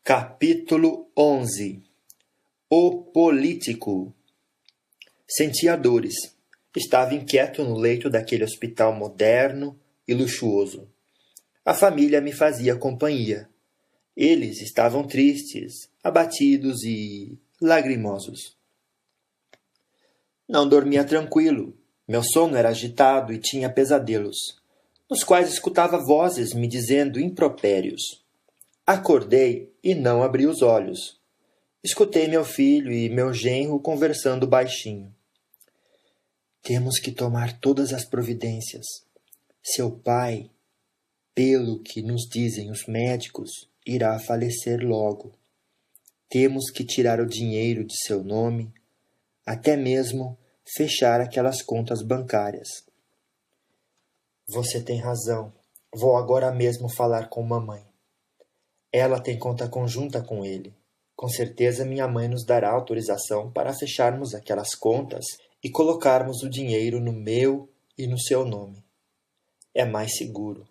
Capítulo 11. O político. Sentia dores. Estava inquieto no leito daquele hospital moderno e luxuoso. A família me fazia companhia. Eles estavam tristes, abatidos e lagrimosos. Não dormia tranquilo. Meu sono era agitado e tinha pesadelos, nos quais escutava vozes me dizendo impropérios. Acordei e não abri os olhos. Escutei meu filho e meu genro conversando baixinho. Temos que tomar todas as providências. Seu pai, pelo que nos dizem os médicos, irá falecer logo. Temos que tirar o dinheiro de seu nome, até mesmo fechar aquelas contas bancárias. Você tem razão. Vou agora mesmo falar com mamãe. Ela tem conta conjunta com ele. Com certeza minha mãe nos dará autorização para fecharmos aquelas contas e colocarmos o dinheiro no meu e no seu nome. É mais seguro.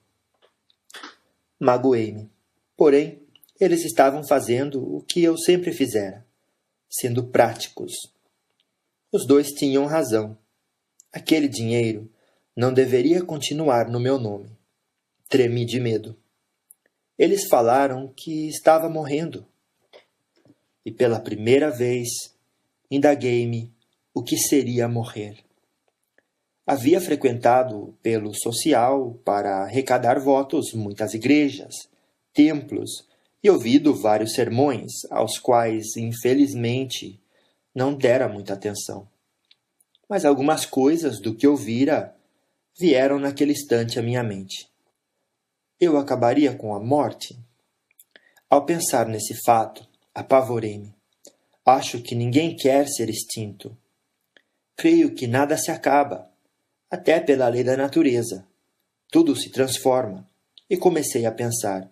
Magoei-me. Porém, eles estavam fazendo o que eu sempre fizera, sendo práticos. Os dois tinham razão. Aquele dinheiro não deveria continuar no meu nome. Tremi de medo. Eles falaram que estava morrendo. E pela primeira vez, indaguei-me o que seria morrer. Havia frequentado pelo social para arrecadar votos muitas igrejas, templos e ouvido vários sermões, aos quais, infelizmente, não dera muita atenção. Mas algumas coisas do que ouvira vieram naquele instante à minha mente. Eu acabaria com a morte? Ao pensar nesse fato, apavorei-me. Acho que ninguém quer ser extinto. Creio que nada se acaba, até pela lei da natureza. Tudo se transforma. E comecei a pensar,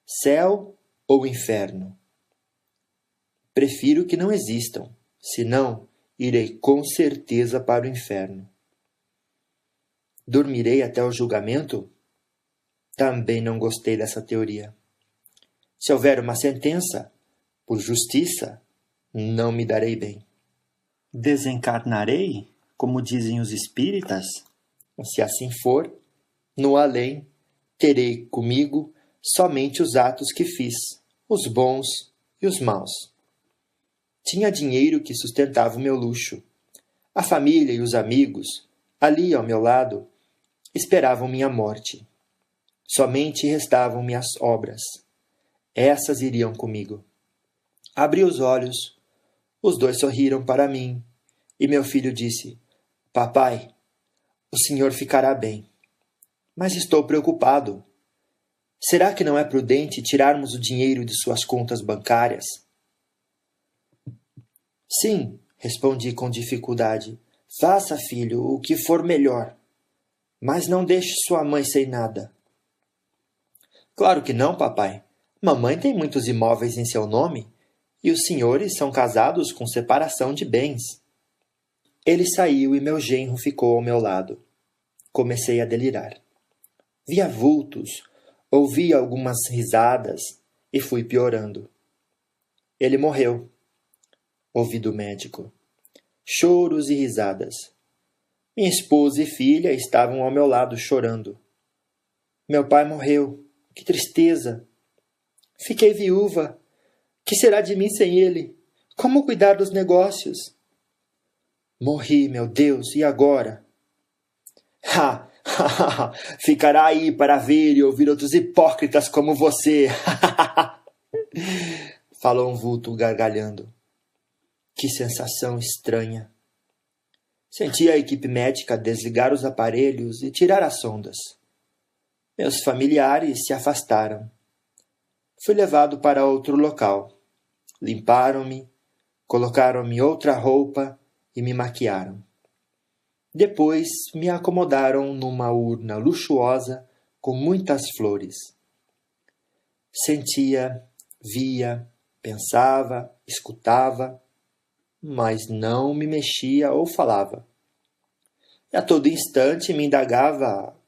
céu ou inferno? Prefiro que não existam, senão irei com certeza para o inferno. Dormirei até o julgamento? Também não gostei dessa teoria. Se houver uma sentença, por justiça, não me darei bem. Desencarnarei, como dizem os espíritas? Se assim for, no além, terei comigo somente os atos que fiz, os bons e os maus. Tinha dinheiro que sustentava o meu luxo. A família e os amigos, ali ao meu lado, esperavam minha morte. Somente restavam-me as obras. Essas iriam comigo. Abri os olhos. Os dois sorriram para mim. E meu filho disse, Papai, o senhor ficará bem. Mas estou preocupado. Será que não é prudente tirarmos o dinheiro de suas contas bancárias? Sim, respondi com dificuldade. Faça, filho, o que for melhor. Mas não deixe sua mãe sem nada. Claro que não, papai. Mamãe tem muitos imóveis em seu nome e os senhores são casados com separação de bens. Ele saiu e meu genro ficou ao meu lado. Comecei a delirar. Via vultos, ouvi algumas risadas e fui piorando. Ele morreu. Ouvi do médico. Choros e risadas. Minha esposa e filha estavam ao meu lado chorando. Meu pai morreu. Que tristeza! Fiquei viúva. Que será de mim sem ele? Como cuidar dos negócios? Morri, meu Deus, e agora? Ficará aí para ver e ouvir outros hipócritas como você. Falou um vulto gargalhando. Que sensação estranha. Senti a equipe médica desligar os aparelhos e tirar as sondas. Meus familiares se afastaram. Fui levado para outro local. Limparam-me, colocaram-me outra roupa e me maquiaram. Depois me acomodaram numa urna luxuosa com muitas flores. Sentia, via, pensava, escutava, mas não me mexia ou falava. E a todo instante me indagava,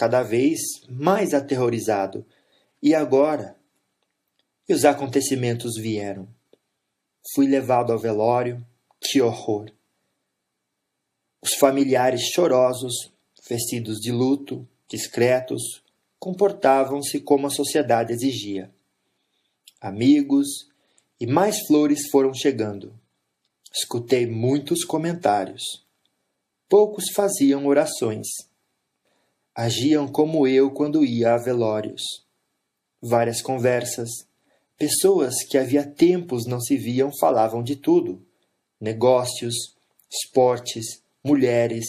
cada vez mais aterrorizado. E agora? E os acontecimentos vieram. Fui levado ao velório. Que horror! Os familiares chorosos, vestidos de luto, discretos, comportavam-se como a sociedade exigia. Amigos e mais flores foram chegando. Escutei muitos comentários. Poucos faziam orações. Agiam como eu quando ia a velórios. Várias conversas. Pessoas que havia tempos não se viam falavam de tudo. Negócios, esportes, mulheres,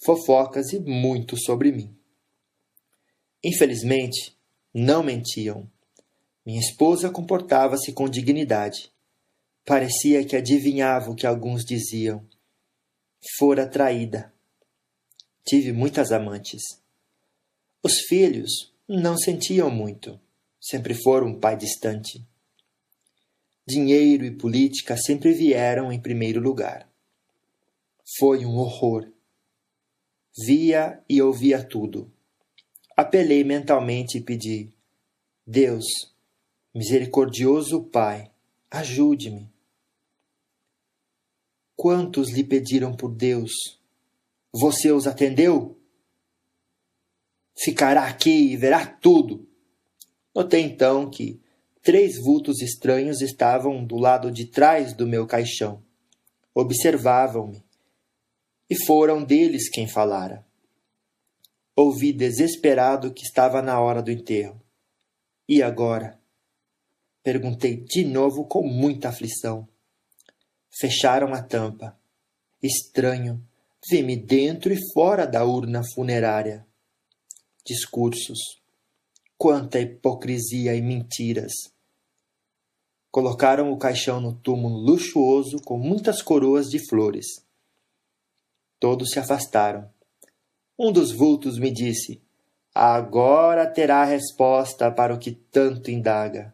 fofocas e muito sobre mim. Infelizmente, não mentiam. Minha esposa comportava-se com dignidade. Parecia que adivinhava o que alguns diziam. Fora traída. Tive muitas amantes. Os filhos não sentiam muito. Sempre foram um pai distante. Dinheiro e política sempre vieram em primeiro lugar. Foi um horror. Via e ouvia tudo. Apelei mentalmente e pedi: Deus, misericordioso Pai, ajude-me. Quantos lhe pediram por Deus? Você os atendeu? Ficará aqui e verá tudo. Notei então que 3 vultos estranhos estavam do lado de trás do meu caixão. Observavam-me. E foram deles quem falara. Ouvi desesperado que estava na hora do enterro. E agora? Perguntei de novo com muita aflição. Fecharam a tampa. Estranho, vi-me dentro e fora da urna funerária. Discursos. Quanta hipocrisia e mentiras. Colocaram o caixão no túmulo luxuoso com muitas coroas de flores. Todos se afastaram. Um dos vultos me disse: agora terá a resposta para o que tanto indaga.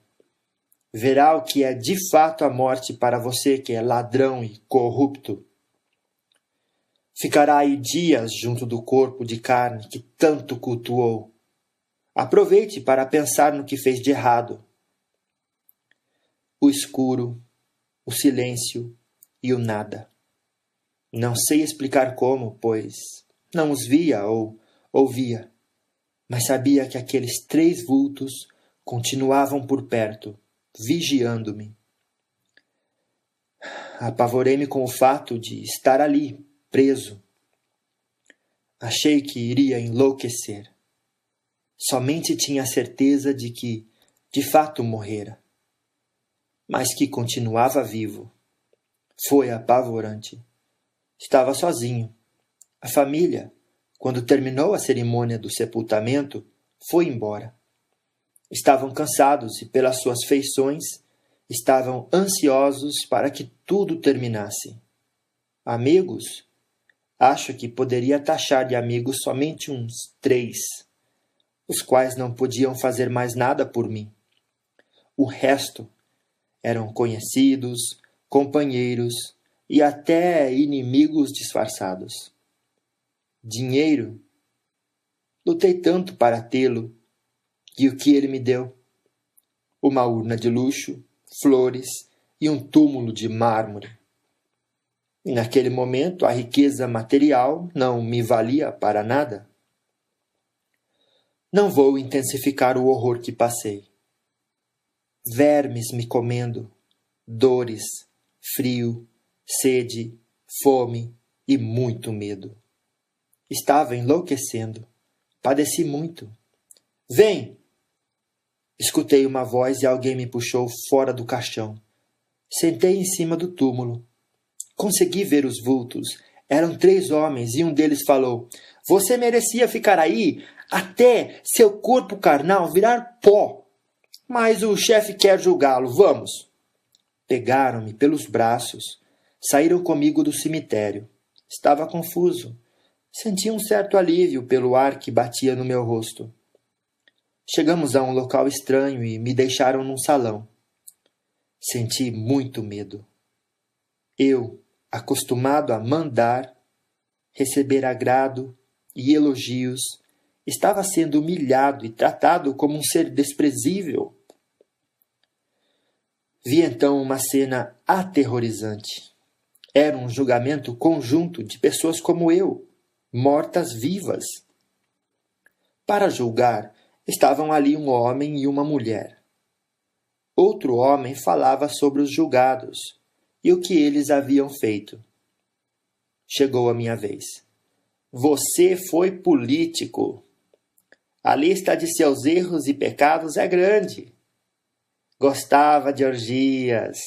Verá o que é de fato a morte para você que é ladrão e corrupto. Ficará aí dias junto do corpo de carne que tanto cultuou. Aproveite para pensar no que fez de errado. O escuro, o silêncio e o nada. Não sei explicar como, pois não os via ou ouvia, mas sabia que aqueles 3 vultos continuavam por perto, vigiando-me. Apavorei-me com o fato de estar ali, preso. Achei que iria enlouquecer. Somente tinha a certeza de que, de fato, morrera. Mas que continuava vivo. Foi apavorante. Estava sozinho. A família, quando terminou a cerimônia do sepultamento, foi embora. Estavam cansados e, pelas suas feições, estavam ansiosos para que tudo terminasse. Amigos? Acho que poderia taxar de amigos somente uns 3, os quais não podiam fazer mais nada por mim. O resto eram conhecidos, companheiros e até inimigos disfarçados. Dinheiro? Lutei tanto para tê-lo, e o que ele me deu? Uma urna de luxo, flores e um túmulo de mármore. E naquele momento a riqueza material não me valia para nada. Não vou intensificar o horror que passei. Vermes me comendo, dores, frio, sede, fome e muito medo. Estava enlouquecendo. Padeci muito. Vem! Escutei uma voz e alguém me puxou fora do caixão. Sentei em cima do túmulo. Consegui ver os vultos. Eram 3 homens e um deles falou: você merecia ficar aí até seu corpo carnal virar pó. Mas o chefe quer julgá-lo. Vamos. Pegaram-me pelos braços. Saíram comigo do cemitério. Estava confuso. Senti um certo alívio pelo ar que batia no meu rosto. Chegamos a um local estranho e me deixaram num salão. Senti muito medo. Eu, acostumado a mandar, receber agrado e elogios, estava sendo humilhado e tratado como um ser desprezível. Vi então uma cena aterrorizante. Era um julgamento conjunto de pessoas como eu, mortas-vivas. Para julgar, estavam ali um homem e uma mulher. Outro homem falava sobre os julgados e o que eles haviam feito. Chegou a minha vez. Você foi político. A lista de seus erros e pecados é grande. Gostava de orgias,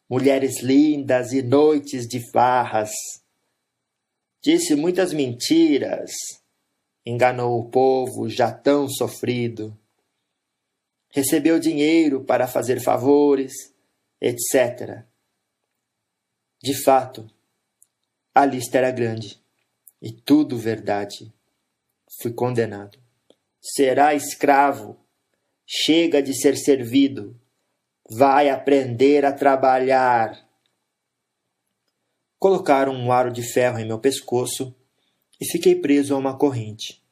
mulheres lindas e noites de farras. Disse muitas mentiras. Enganou o povo já tão sofrido. Recebeu dinheiro para fazer favores, etc. De fato, a lista era grande e tudo verdade. Fui condenado. Será escravo. Chega de ser servido. Vai aprender a trabalhar. Colocaram um aro de ferro em meu pescoço e fiquei preso a uma corrente.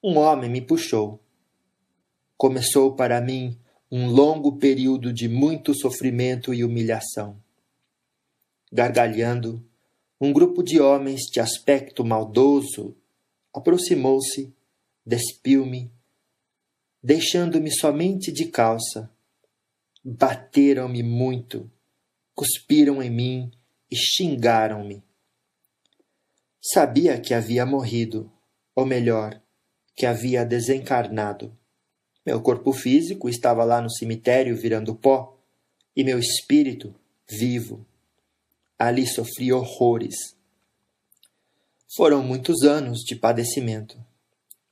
Um homem me puxou. Começou para mim um longo período de muito sofrimento e humilhação. Gargalhando, um grupo de homens de aspecto maldoso aproximou-se, despiu-me, deixando-me somente de calça. Bateram-me muito, cuspiram em mim e xingaram-me. Sabia que havia morrido, ou melhor, que havia desencarnado. Meu corpo físico estava lá no cemitério virando pó, e meu espírito vivo. Ali sofri horrores. Foram muitos anos de padecimento.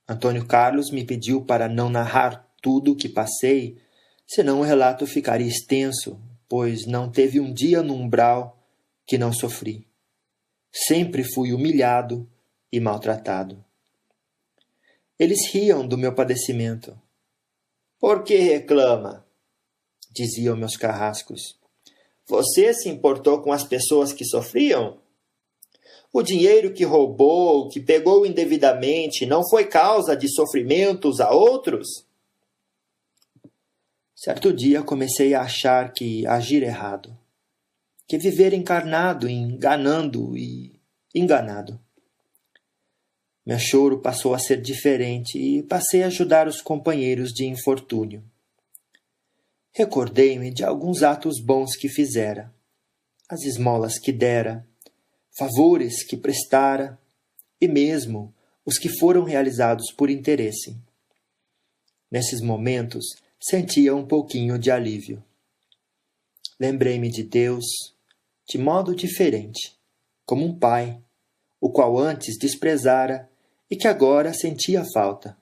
Antônio Carlos me pediu para não narrar tudo o que passei, senão o relato ficaria extenso, pois não teve um dia no umbral que não sofri. Sempre fui humilhado e maltratado. Eles riam do meu padecimento. Por que reclama? Diziam meus carrascos. Você se importou com as pessoas que sofriam? O dinheiro que roubou, que pegou indevidamente, não foi causa de sofrimentos a outros? Certo dia comecei a achar que agir errado, que viver encarnado, enganando e enganado. Meu choro passou a ser diferente e passei a ajudar os companheiros de infortúnio. Recordei-me de alguns atos bons que fizera, as esmolas que dera, favores que prestara e mesmo os que foram realizados por interesse. Nesses momentos, sentia um pouquinho de alívio. Lembrei-me de Deus de modo diferente, como um pai, o qual antes desprezara e que agora sentia falta.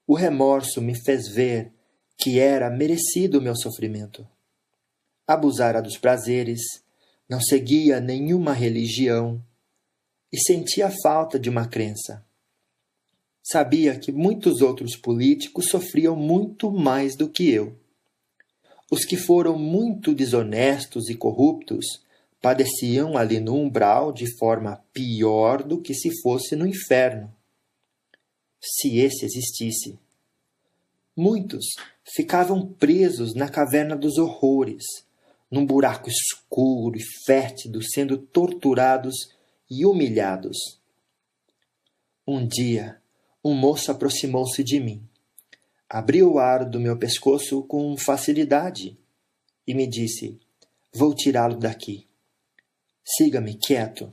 O remorso me fez ver que era merecido o meu sofrimento. Abusara dos prazeres, não seguia nenhuma religião e sentia falta de uma crença. Sabia que muitos outros políticos sofriam muito mais do que eu. Os que foram muito desonestos e corruptos padeciam ali no umbral de forma pior do que se fosse no inferno, se esse existisse. Muitos ficavam presos na caverna dos horrores, num buraco escuro e fétido, sendo torturados e humilhados. Um dia, um moço aproximou-se de mim, abriu o aro do meu pescoço com facilidade e me disse: "Vou tirá-lo daqui. Siga-me quieto."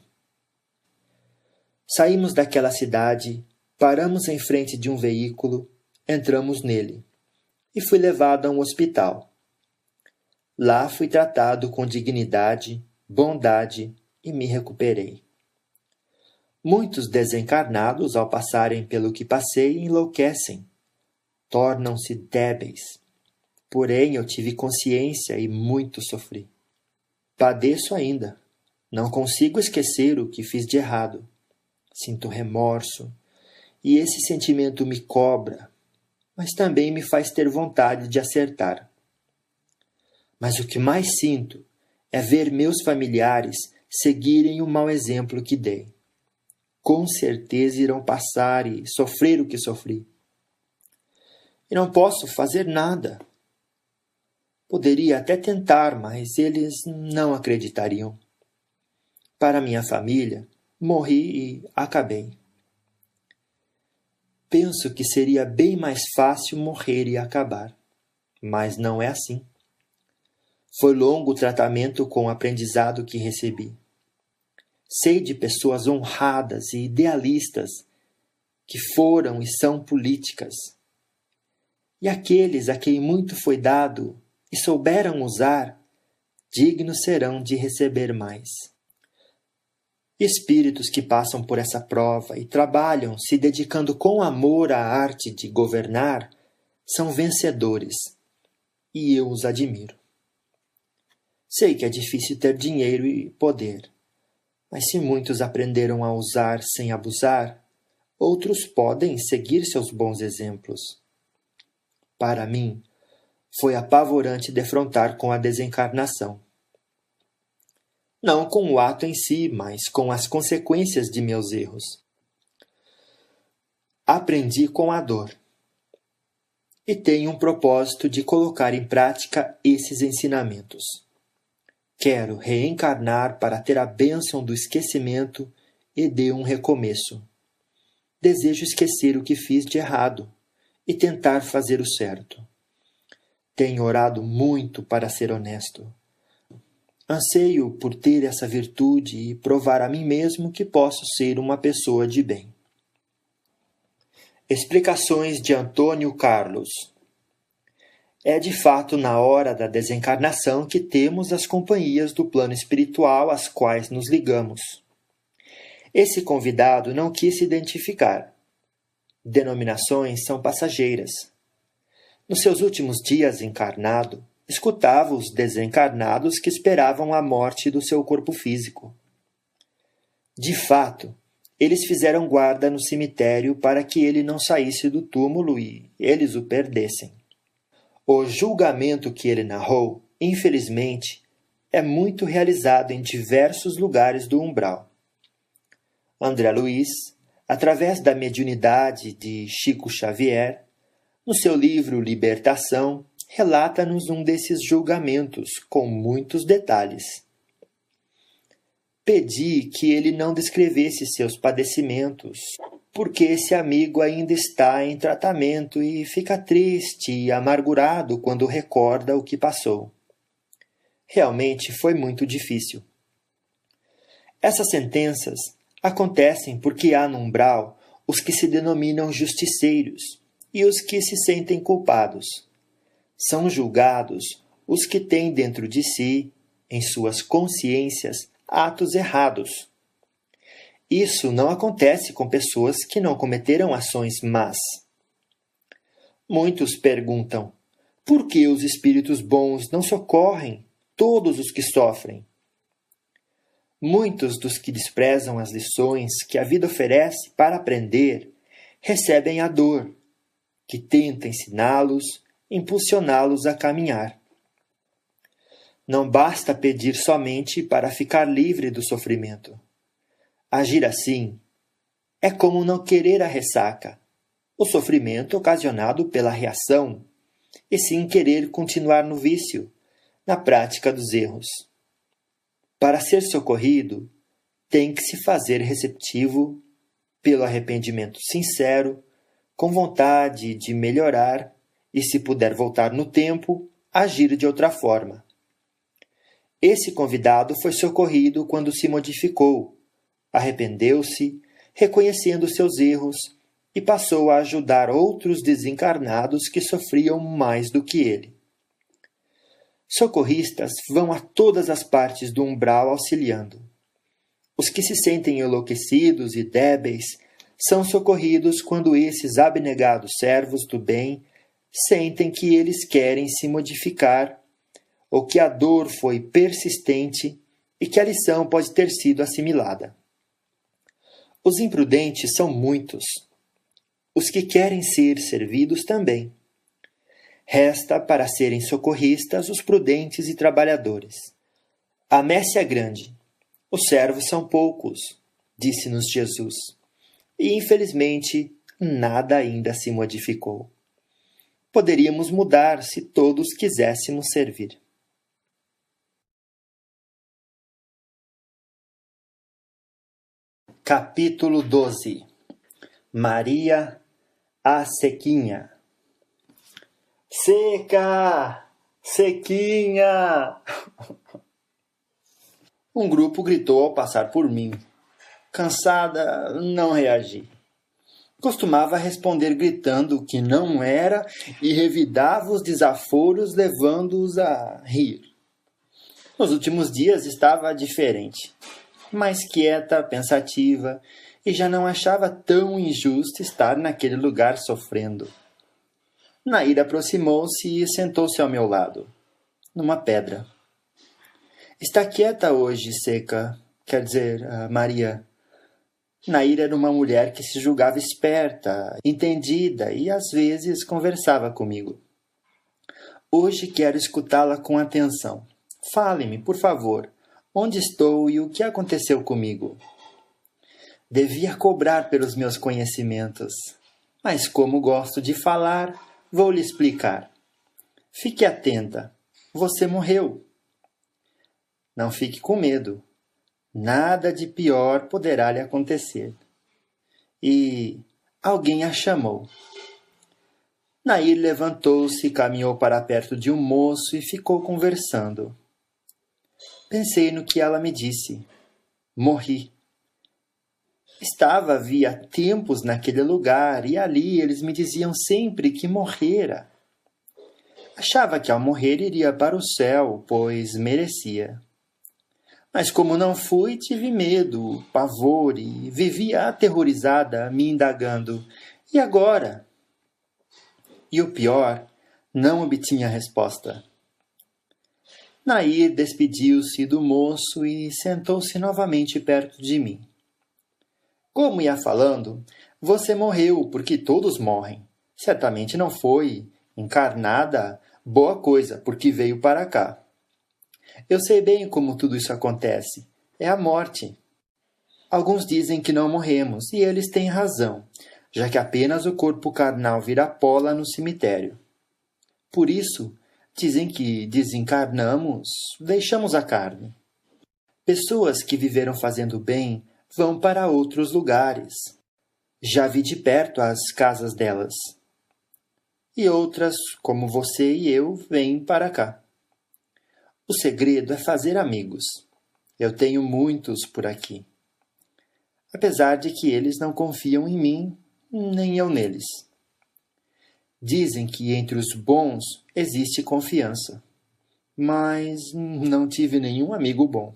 Saímos daquela cidade, paramos em frente de um veículo, entramos nele e fui levado a um hospital. Lá fui tratado com dignidade, bondade e me recuperei. Muitos desencarnados, ao passarem pelo que passei, enlouquecem, tornam-se débeis. Porém, eu tive consciência e muito sofri. Padeço ainda. Não consigo esquecer o que fiz de errado. Sinto remorso, e esse sentimento me cobra, mas também me faz ter vontade de acertar. Mas o que mais sinto é ver meus familiares seguirem o mau exemplo que dei. Com certeza irão passar e sofrer o que sofri. E não posso fazer nada. Poderia até tentar, mas eles não acreditariam. Para minha família, morri e acabei. Penso que seria bem mais fácil morrer e acabar, mas não é assim. Foi longo o tratamento com o aprendizado que recebi. Sei de pessoas honradas e idealistas que foram e são políticas. E aqueles a quem muito foi dado e souberam usar, dignos serão de receber mais. Espíritos que passam por essa prova e trabalham se dedicando com amor à arte de governar são vencedores, e eu os admiro. Sei que é difícil ter dinheiro e poder, mas se muitos aprenderam a usar sem abusar, outros podem seguir seus bons exemplos. Para mim, foi apavorante defrontar com a desencarnação. Não com o ato em si, mas com as consequências de meus erros. Aprendi com a dor. E tenho um propósito de colocar em prática esses ensinamentos. Quero reencarnar para ter a bênção do esquecimento e de um recomeço. Desejo esquecer o que fiz de errado e tentar fazer o certo. Tenho orado muito para ser honesto. Anseio por ter essa virtude e provar a mim mesmo que posso ser uma pessoa de bem. Explicações de Antônio Carlos. É de fato na hora da desencarnação que temos as companhias do plano espiritual às quais nos ligamos. Esse convidado não quis se identificar. Denominações são passageiras. Nos seus últimos dias encarnado, escutava os desencarnados que esperavam a morte do seu corpo físico. De fato, eles fizeram guarda no cemitério para que ele não saísse do túmulo e eles o perdessem. O julgamento que ele narrou, infelizmente, é muito realizado em diversos lugares do umbral. André Luiz, através da mediunidade de Chico Xavier, no seu livro Libertação, relata-nos um desses julgamentos com muitos detalhes. Pedi que ele não descrevesse seus padecimentos, porque esse amigo ainda está em tratamento e fica triste e amargurado quando recorda o que passou. Realmente foi muito difícil. Essas sentenças acontecem porque há no umbral os que se denominam justiceiros e os que se sentem culpados. São julgados os que têm dentro de si, em suas consciências, atos errados. Isso não acontece com pessoas que não cometeram ações más. Muitos perguntam: por que os espíritos bons não socorrem todos os que sofrem? Muitos dos que desprezam as lições que a vida oferece para aprender recebem a dor, que tenta ensiná-los, impulsioná-los a caminhar. Não basta pedir somente para ficar livre do sofrimento. Agir assim é como não querer a ressaca, o sofrimento ocasionado pela reação, e sim querer continuar no vício, na prática dos erros. Para ser socorrido, tem que se fazer receptivo pelo arrependimento sincero, com vontade de melhorar e, se puder voltar no tempo, agir de outra forma. Esse convidado foi socorrido quando se modificou, arrependeu-se, reconhecendo seus erros, e passou a ajudar outros desencarnados que sofriam mais do que ele. Socorristas vão a todas as partes do umbral auxiliando. Os que se sentem enlouquecidos e débeis são socorridos quando esses abnegados servos do bem sentem que eles querem se modificar, ou que a dor foi persistente e que a lição pode ter sido assimilada. Os imprudentes são muitos. Os que querem ser servidos também. Resta para serem socorristas os prudentes e trabalhadores. A messe é grande, os servos são poucos, disse-nos Jesus, e infelizmente nada ainda se modificou. Poderíamos mudar se todos quiséssemos servir. Capítulo 12. Maria, a Sequinha. Seca! Sequinha! Um grupo gritou ao passar por mim. Cansada, não reagi. Costumava responder gritando que não era e revidava os desaforos, levando-os a rir. Nos últimos dias estava diferente, mais quieta, pensativa, e já não achava tão injusto estar naquele lugar sofrendo. Nair aproximou-se e sentou-se ao meu lado, numa pedra. Está quieta hoje, Seca, quer dizer, Maria. Nair era uma mulher que se julgava esperta, entendida e às vezes conversava comigo. Hoje quero escutá-la com atenção. Fale-me, por favor, onde estou e o que aconteceu comigo? Devia cobrar pelos meus conhecimentos, mas como gosto de falar, vou lhe explicar. Fique atenta, você morreu. Não fique com medo. Nada de pior poderá lhe acontecer. E alguém a chamou. Nair levantou-se, caminhou para perto de um moço e ficou conversando. Pensei no que ela me disse. Morri. Estava havia tempos naquele lugar e ali eles me diziam sempre que morrera. Achava que ao morrer iria para o céu, pois merecia. Mas como não fui, tive medo, pavor e vivia aterrorizada, me indagando. E agora? E o pior, não obtinha resposta. Nair despediu-se do moço e sentou-se novamente perto de mim. Como ia falando, você morreu porque todos morrem. Certamente não foi, encarnada, boa coisa, porque veio para cá. Eu sei bem como tudo isso acontece. É a morte. Alguns dizem que não morremos, e eles têm razão, já que apenas o corpo carnal vira pola no cemitério. Por isso, dizem que desencarnamos, deixamos a carne. Pessoas que viveram fazendo bem vão para outros lugares. Já vi de perto as casas delas. E outras, como você e eu, vêm para cá. O segredo é fazer amigos. Eu tenho muitos por aqui. Apesar de que eles não confiam em mim, nem eu neles. Dizem que entre os bons existe confiança. Mas não tive nenhum amigo bom.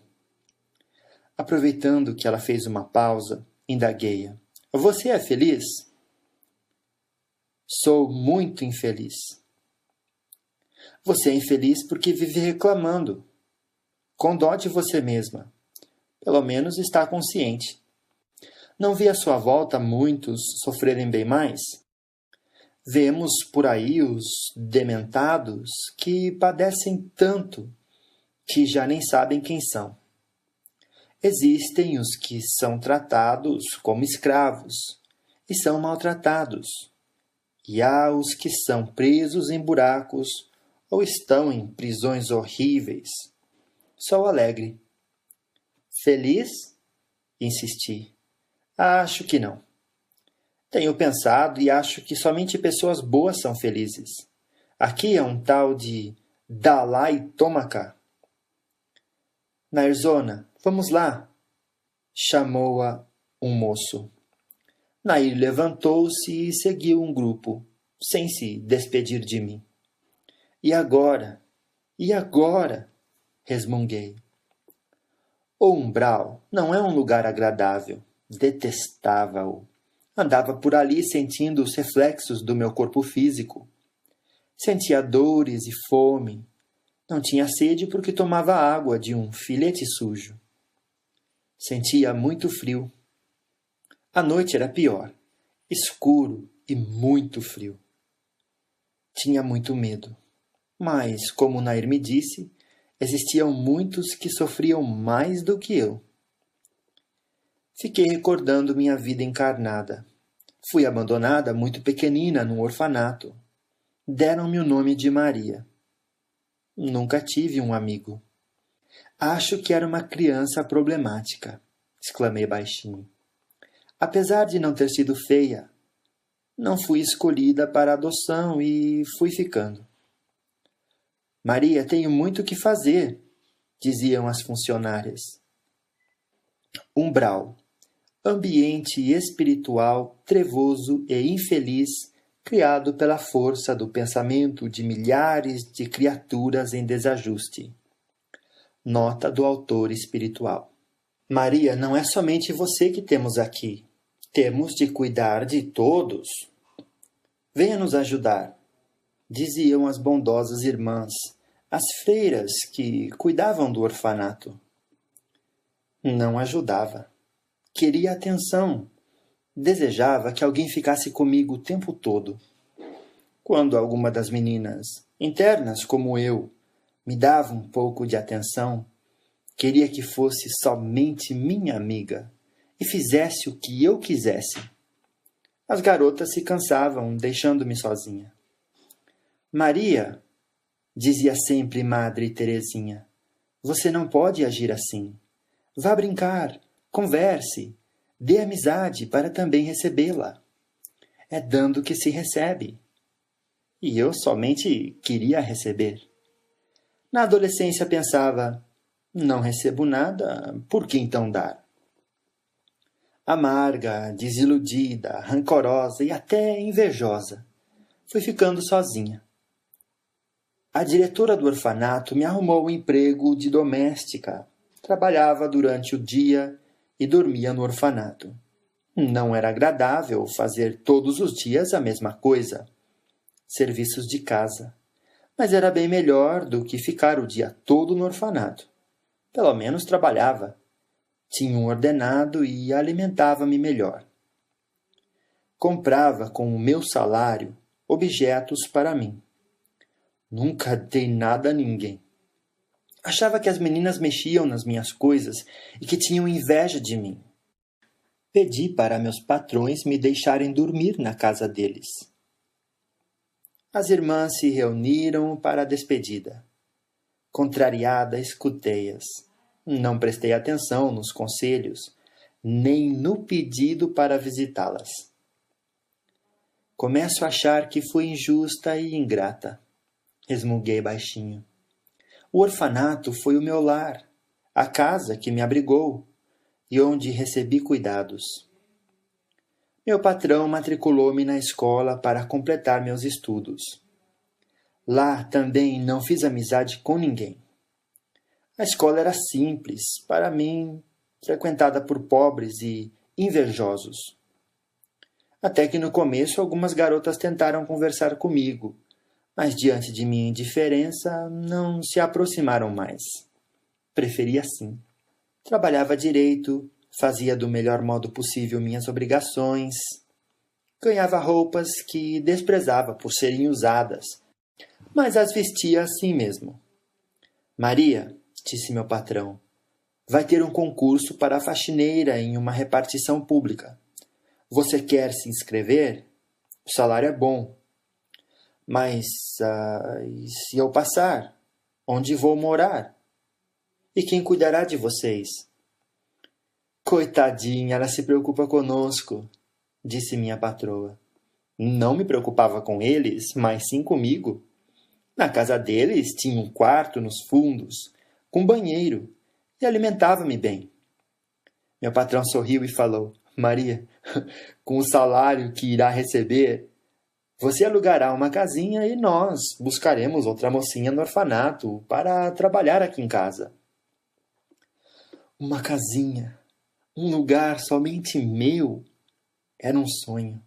Aproveitando que ela fez uma pausa, indaguei-a. Você é feliz? Sou muito infeliz. Você é infeliz porque vive reclamando. Com dó de você mesma. Pelo menos está consciente. Não vê à sua volta muitos sofrerem bem mais? Vemos por aí os dementados que padecem tanto que já nem sabem quem são. Existem os que são tratados como escravos e são maltratados. E há os que são presos em buracos ou estão em prisões horríveis. Sou alegre. Feliz? Insisti. Acho que não. Tenho pensado e acho que somente pessoas boas são felizes. Aqui é um tal de Dalai Tomaka. Nairzona, vamos lá, chamou-a um moço. Nair levantou-se e seguiu um grupo, sem se despedir de mim. E agora? E agora? Resmunguei. O umbral não é um lugar agradável. Detestava-o. Andava por ali sentindo os reflexos do meu corpo físico. Sentia dores e fome. Não tinha sede porque tomava água de um filete sujo. Sentia muito frio. A noite era pior, escuro e muito frio. Tinha muito medo. Mas, como Nair me disse, existiam muitos que sofriam mais do que eu. Fiquei recordando minha vida encarnada. Fui abandonada muito pequenina num orfanato. Deram-me o nome de Maria. Nunca tive um amigo. Acho que era uma criança problemática, exclamei baixinho. Apesar de não ter sido feia, não fui escolhida para adoção e fui ficando. Maria, tenho muito o que fazer, diziam as funcionárias. Umbral. Ambiente espiritual trevoso e infeliz criado pela força do pensamento de milhares de criaturas em desajuste. Nota do autor espiritual. Maria, não é somente você que temos aqui. Temos de cuidar de todos. Venha nos ajudar, diziam as bondosas irmãs, as freiras que cuidavam do orfanato. Não ajudava. Queria atenção. Desejava que alguém ficasse comigo o tempo todo. Quando alguma das meninas, internas como eu, me dava um pouco de atenção, queria que fosse somente minha amiga e fizesse o que eu quisesse. As garotas se cansavam, deixando-me sozinha. Maria, dizia sempre Madre Teresinha, você não pode agir assim. Vá brincar, converse, dê amizade para também recebê-la. É dando que se recebe. E eu somente queria receber. Na adolescência pensava, não recebo nada, por que então dar? Amarga, desiludida, rancorosa e até invejosa, fui ficando sozinha. A diretora do orfanato me arrumou um emprego de doméstica. Trabalhava durante o dia e dormia no orfanato. Não era agradável fazer todos os dias a mesma coisa. Serviços de casa. Mas era bem melhor do que ficar o dia todo no orfanato. Pelo menos trabalhava. Tinha um ordenado e alimentava-me melhor. Comprava com o meu salário objetos para mim. Nunca dei nada a ninguém. Achava que as meninas mexiam nas minhas coisas e que tinham inveja de mim. Pedi para meus patrões me deixarem dormir na casa deles. As irmãs se reuniram para a despedida. Contrariada, escutei-as. Não prestei atenção nos conselhos, nem no pedido para visitá-las. Começo a achar que fui injusta e ingrata, resmunguei baixinho. O orfanato foi o meu lar, a casa que me abrigou e onde recebi cuidados. Meu patrão matriculou-me na escola para completar meus estudos. Lá também não fiz amizade com ninguém. A escola era simples, para mim, frequentada por pobres e invejosos. Até que no começo algumas garotas tentaram conversar comigo, mas diante de minha indiferença não se aproximaram mais. Preferi assim. Trabalhava direito, fazia do melhor modo possível minhas obrigações, ganhava roupas que desprezava por serem usadas, mas as vestia assim mesmo. Maria, disse meu patrão, vai ter um concurso para faxineira em uma repartição pública. Você quer se inscrever? O salário é bom. Mas e se eu passar? Onde vou morar? E quem cuidará de vocês? Coitadinha, ela se preocupa conosco, disse minha patroa. Não me preocupava com eles, mas sim comigo. Na casa deles tinha um quarto nos fundos, com banheiro, e alimentava-me bem. Meu patrão sorriu e falou, Maria, com o salário que irá receber, você alugará uma casinha e nós buscaremos outra mocinha no orfanato para trabalhar aqui em casa. Uma casinha, um lugar somente meu, era um sonho,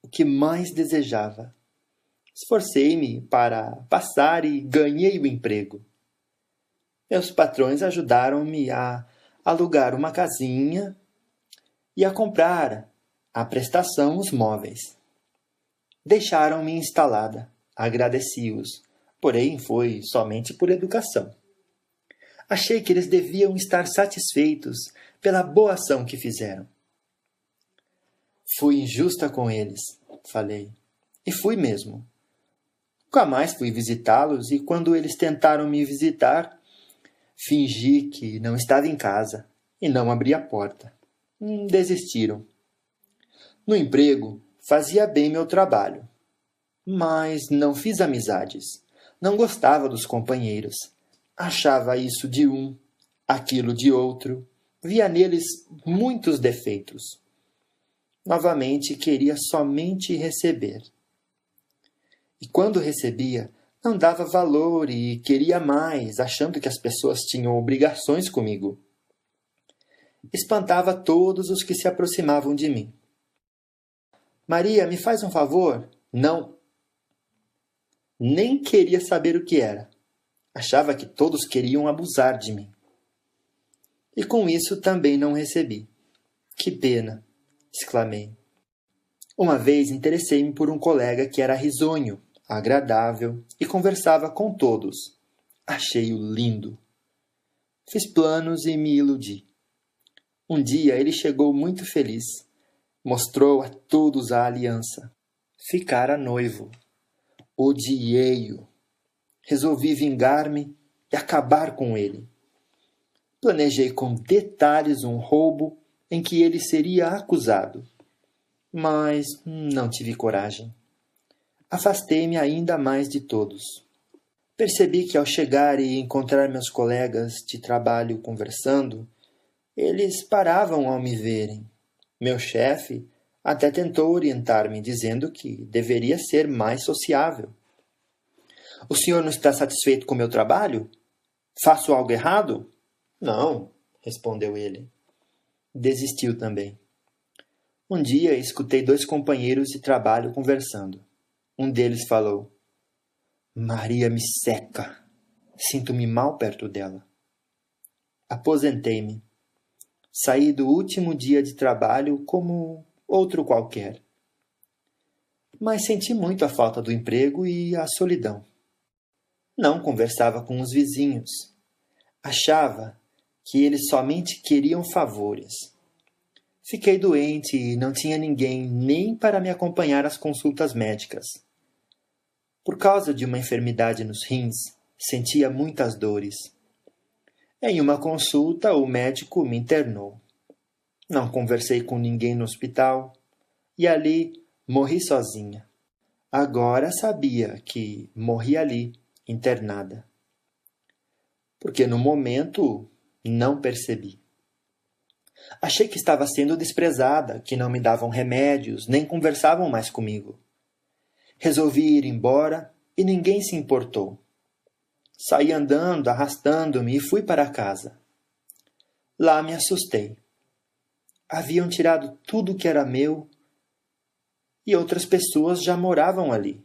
o que mais desejava. Esforcei-me para passar e ganhei o emprego. Meus patrões ajudaram-me a alugar uma casinha e a comprar, à prestação, os móveis. Deixaram-me instalada. Agradeci-os, porém foi somente por educação. Achei que eles deviam estar satisfeitos pela boa ação que fizeram. Fui injusta com eles, falei. E fui mesmo. Nunca mais fui visitá-los e quando eles tentaram me visitar, fingi que não estava em casa e não abri a porta. Desistiram. No emprego, fazia bem meu trabalho, mas não fiz amizades. Não gostava dos companheiros. Achava isso de um, aquilo de outro. Via neles muitos defeitos. Novamente queria somente receber. E quando recebia, não dava valor e queria mais, achando que as pessoas tinham obrigações comigo. Espantava todos os que se aproximavam de mim. Maria, me faz um favor? Não. Nem queria saber o que era. Achava que todos queriam abusar de mim. E com isso também não recebi. Que pena, exclamei. Uma vez interessei-me por um colega que era risonho, agradável e conversava com todos. Achei-o lindo. Fiz planos e me iludi. Um dia ele chegou muito feliz. Mostrou a todos a aliança. Ficara noivo. Odiei-o. Resolvi vingar-me e acabar com ele. Planejei com detalhes um roubo em que ele seria acusado. Mas não tive coragem. Afastei-me ainda mais de todos. Percebi que ao chegar e encontrar meus colegas de trabalho conversando, eles paravam ao me verem. Meu chefe até tentou orientar-me, dizendo que deveria ser mais sociável. O senhor não está satisfeito com meu trabalho? Faço algo errado? Não, respondeu ele. Desistiu também. Um dia escutei 2 companheiros de trabalho conversando. Um deles falou: Maria me seca. Sinto-me mal perto dela. Aposentei-me. Saí do último dia de trabalho como outro qualquer. Mas senti muito a falta do emprego e a solidão. Não conversava com os vizinhos. Achava que eles somente queriam favores. Fiquei doente e não tinha ninguém nem para me acompanhar às consultas médicas. Por causa de uma enfermidade nos rins, sentia muitas dores. Em uma consulta, o médico me internou. Não conversei com ninguém no hospital e ali morri sozinha. Agora sabia que morri ali, internada. Porque no momento não percebi. Achei que estava sendo desprezada, que não me davam remédios, nem conversavam mais comigo. Resolvi ir embora e ninguém se importou. Saí andando, arrastando-me e fui para casa. Lá me assustei. Haviam tirado tudo que era meu e outras pessoas já moravam ali.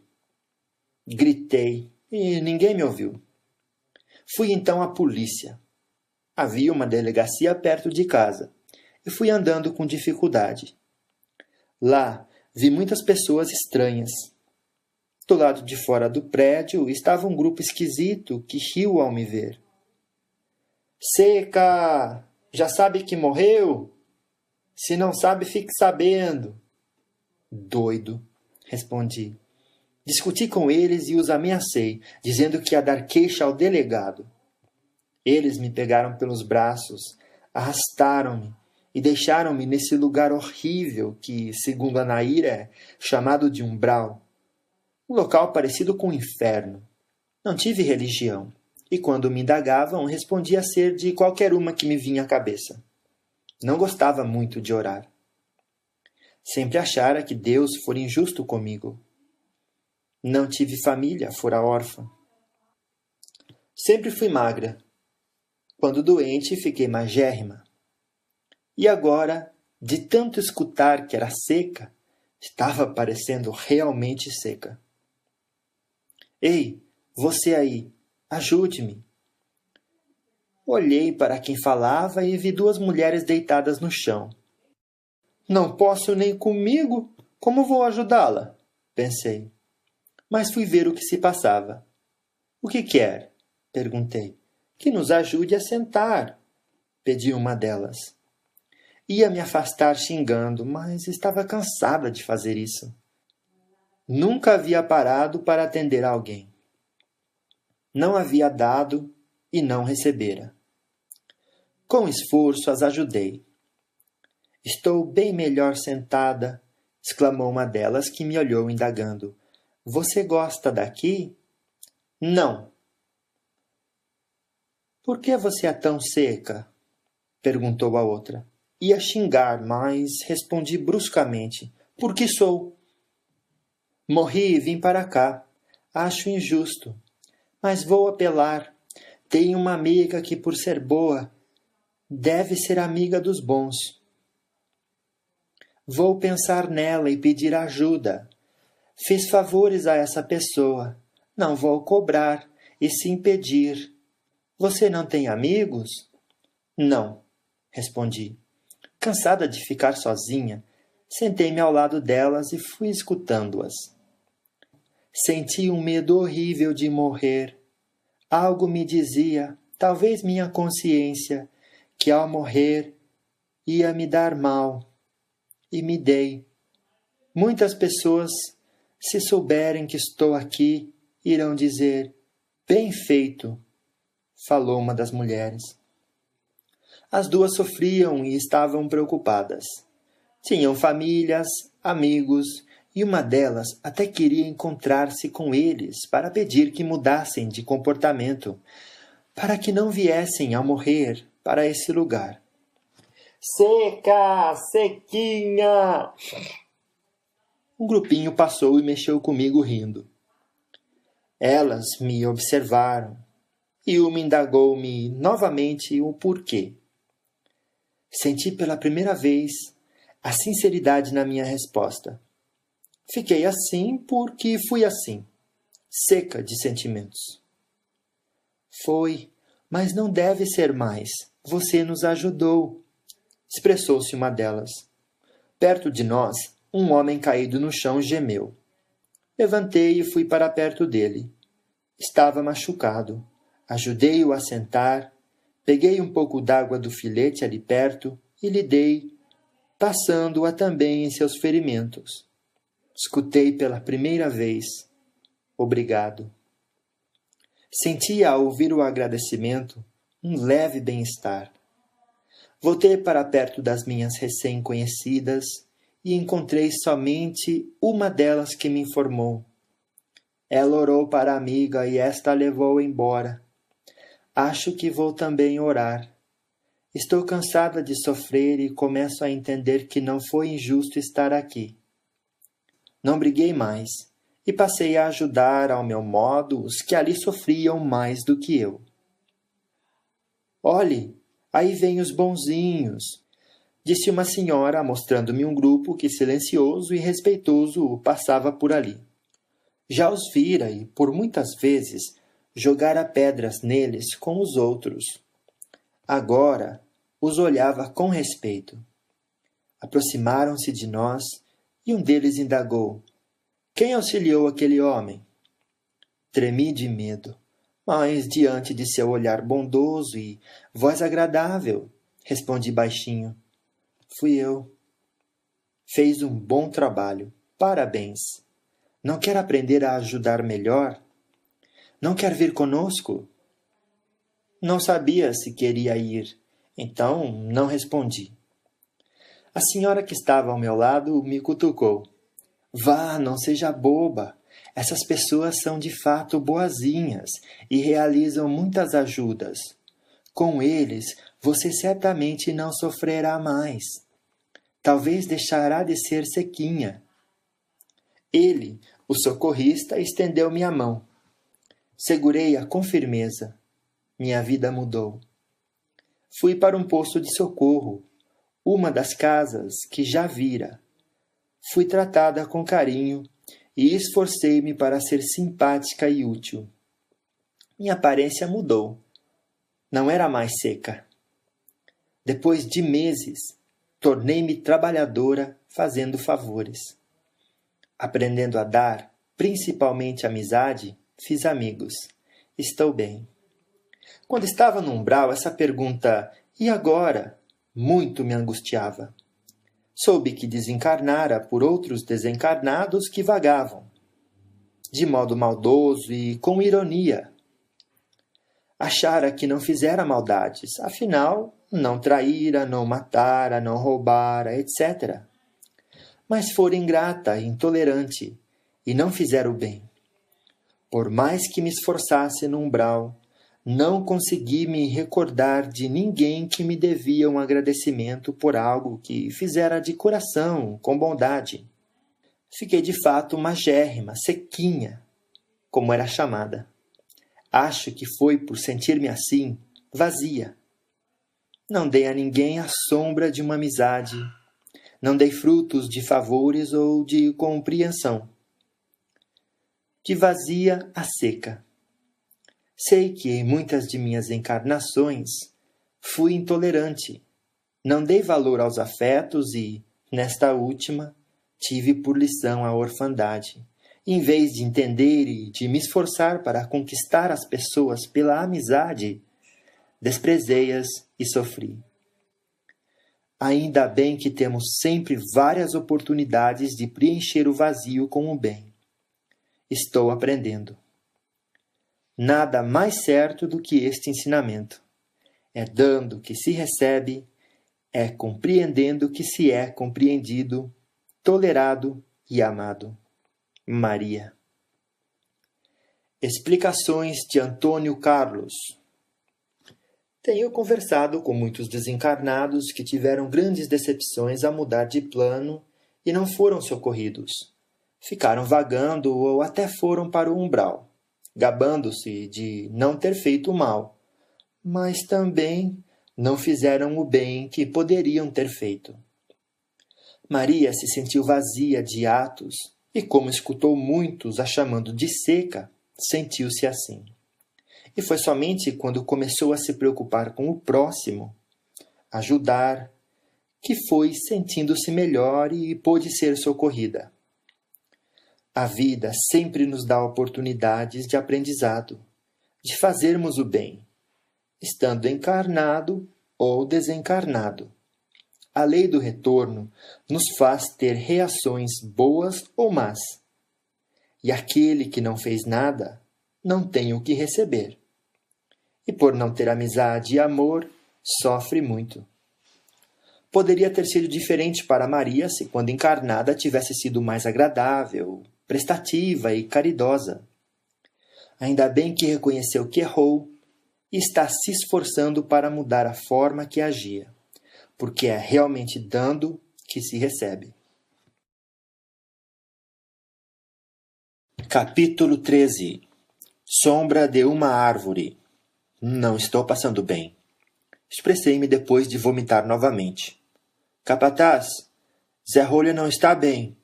Gritei e ninguém me ouviu. Fui então à polícia. Havia uma delegacia perto de casa e fui andando com dificuldade. Lá vi muitas pessoas estranhas. Do lado de fora do prédio estava um grupo esquisito que riu ao me ver. Seca! Já sabe que morreu? Se não sabe, fique sabendo. Doido, respondi. Discuti com eles e os ameacei, dizendo que ia dar queixa ao delegado. Eles me pegaram pelos braços, arrastaram-me e deixaram-me nesse lugar horrível que, segundo a Nair, é chamado de umbral. Um local parecido com o inferno. Não tive religião, e quando me indagavam, respondia ser de qualquer uma que me vinha à cabeça. Não gostava muito de orar. Sempre achara que Deus fora injusto comigo. Não tive família, fora órfã. Sempre fui magra. Quando doente, fiquei magérrima. E agora, de tanto escutar que era seca, estava parecendo realmente seca. Ei, você aí, ajude-me. Olhei para quem falava e vi 2 mulheres deitadas no chão. Não posso nem comigo? Como vou ajudá-la? Pensei. Mas fui ver o que se passava. O que quer? Perguntei. Que nos ajude a sentar, pedi uma delas. Ia me afastar xingando, mas estava cansada de fazer isso. Nunca havia parado para atender alguém. Não havia dado e não recebera. Com esforço as ajudei. Estou bem melhor sentada, exclamou uma delas que me olhou indagando. Você gosta daqui? Não. Por que você é tão seca? Perguntou a outra. Ia xingar, mas respondi bruscamente. Porque sou. Morri e vim para cá. Acho injusto. Mas vou apelar. Tenho uma amiga que, por ser boa, deve ser amiga dos bons. Vou pensar nela e pedir ajuda. Fiz favores a essa pessoa. Não vou cobrar, e sim pedir. Você não tem amigos? Não, respondi. Cansada de ficar sozinha, sentei-me ao lado delas e fui escutando-as. Senti um medo horrível de morrer. Algo me dizia, talvez minha consciência, que ao morrer ia me dar mal. E me dei. Muitas pessoas, se souberem que estou aqui, irão dizer, bem feito, falou uma das mulheres. As duas sofriam e estavam preocupadas. Tinham famílias, amigos, e uma delas até queria encontrar-se com eles para pedir que mudassem de comportamento, para que não viessem a morrer para esse lugar. Seca! Sequinha! Um grupinho passou e mexeu comigo rindo. Elas me observaram e uma indagou-me novamente o porquê. Senti pela primeira vez a sinceridade na minha resposta. Fiquei assim porque fui assim, seca de sentimentos. Foi, mas não deve ser mais. Você nos ajudou, expressou-se uma delas. Perto de nós, um homem caído no chão gemeu. Levantei e fui para perto dele. Estava machucado. Ajudei-o a sentar, peguei um pouco d'água do filete ali perto e lhe dei, passando-a também em seus ferimentos. Escutei pela primeira vez. Obrigado. Senti ao ouvir o agradecimento um leve bem-estar. Voltei para perto das minhas recém-conhecidas e encontrei somente uma delas que me informou. Ela orou para a amiga e esta a levou embora. Acho que vou também orar. Estou cansada de sofrer e começo a entender que não foi injusto estar aqui. Não briguei mais e passei a ajudar ao meu modo os que ali sofriam mais do que eu. Olhe, aí vêm os bonzinhos, disse uma senhora mostrando-me um grupo que silencioso e respeitoso passava por ali. Já os vira e, por muitas vezes, jogara pedras neles com os outros. Agora os olhava com respeito. Aproximaram-se de nós e um deles indagou: quem auxiliou aquele homem? Tremi de medo, mas diante de seu olhar bondoso e voz agradável, respondi baixinho: fui eu. Fez um bom trabalho, parabéns. Não quer aprender a ajudar melhor? Não quer vir conosco? Não sabia se queria ir, então não respondi. A senhora que estava ao meu lado me cutucou. Vá, não seja boba. Essas pessoas são de fato boazinhas e realizam muitas ajudas. Com eles, você certamente não sofrerá mais. Talvez deixará de ser sequinha. Ele, o socorrista, estendeu-me a mão. Segurei-a com firmeza. Minha vida mudou. Fui para um posto de socorro, uma das casas que já vira. Fui tratada com carinho e esforcei-me para ser simpática e útil. Minha aparência mudou. Não era mais seca. Depois de meses, tornei-me trabalhadora fazendo favores. Aprendendo a dar, principalmente amizade, fiz amigos. Estou bem. Quando estava no umbral, essa pergunta, e agora? Muito me angustiava. Soube que desencarnara por outros desencarnados que vagavam, de modo maldoso e com ironia. Achara que não fizera maldades, afinal, não traíra, não matara, não roubara, etc. Mas fora ingrata e intolerante, e não fizera o bem. Por mais que me esforçasse no umbral, não consegui me recordar de ninguém que me devia um agradecimento por algo que fizera de coração, com bondade. Fiquei de fato magérrima, sequinha, como era chamada. Acho que foi por sentir-me assim, vazia. Não dei a ninguém a sombra de uma amizade, não dei frutos de favores ou de compreensão. De vazia a seca. Sei que em muitas de minhas encarnações fui intolerante, não dei valor aos afetos e, nesta última, tive por lição a orfandade. Em vez de entender e de me esforçar para conquistar as pessoas pela amizade, desprezei-as e sofri. Ainda bem que temos sempre várias oportunidades de preencher o vazio com o bem. Estou aprendendo. Nada mais certo do que este ensinamento. É dando que se recebe, é compreendendo que se é compreendido, tolerado e amado. Maria. Explicações de Antônio Carlos. Tenho conversado com muitos desencarnados que tiveram grandes decepções a mudar de plano e não foram socorridos. Ficaram vagando ou até foram para o umbral, gabando-se de não ter feito o mal, mas também não fizeram o bem que poderiam ter feito. Maria se sentiu vazia de atos e, como escutou muitos a chamando de seca, sentiu-se assim. E foi somente quando começou a se preocupar com o próximo, ajudar, que foi sentindo-se melhor e pôde ser socorrida. A vida sempre nos dá oportunidades de aprendizado, de fazermos o bem, estando encarnado ou desencarnado. A lei do retorno nos faz ter reações boas ou más. E aquele que não fez nada, não tem o que receber. E por não ter amizade e amor, sofre muito. Poderia ter sido diferente para Maria se, quando encarnada, tivesse sido mais agradável, prestativa e caridosa. Ainda bem que reconheceu que errou e está se esforçando para mudar a forma que agia, porque é realmente dando que se recebe. Capítulo 13. Sombra de uma árvore. Não estou passando bem. Expressei-me depois de vomitar novamente. Capataz, Zé Rolha não está bem,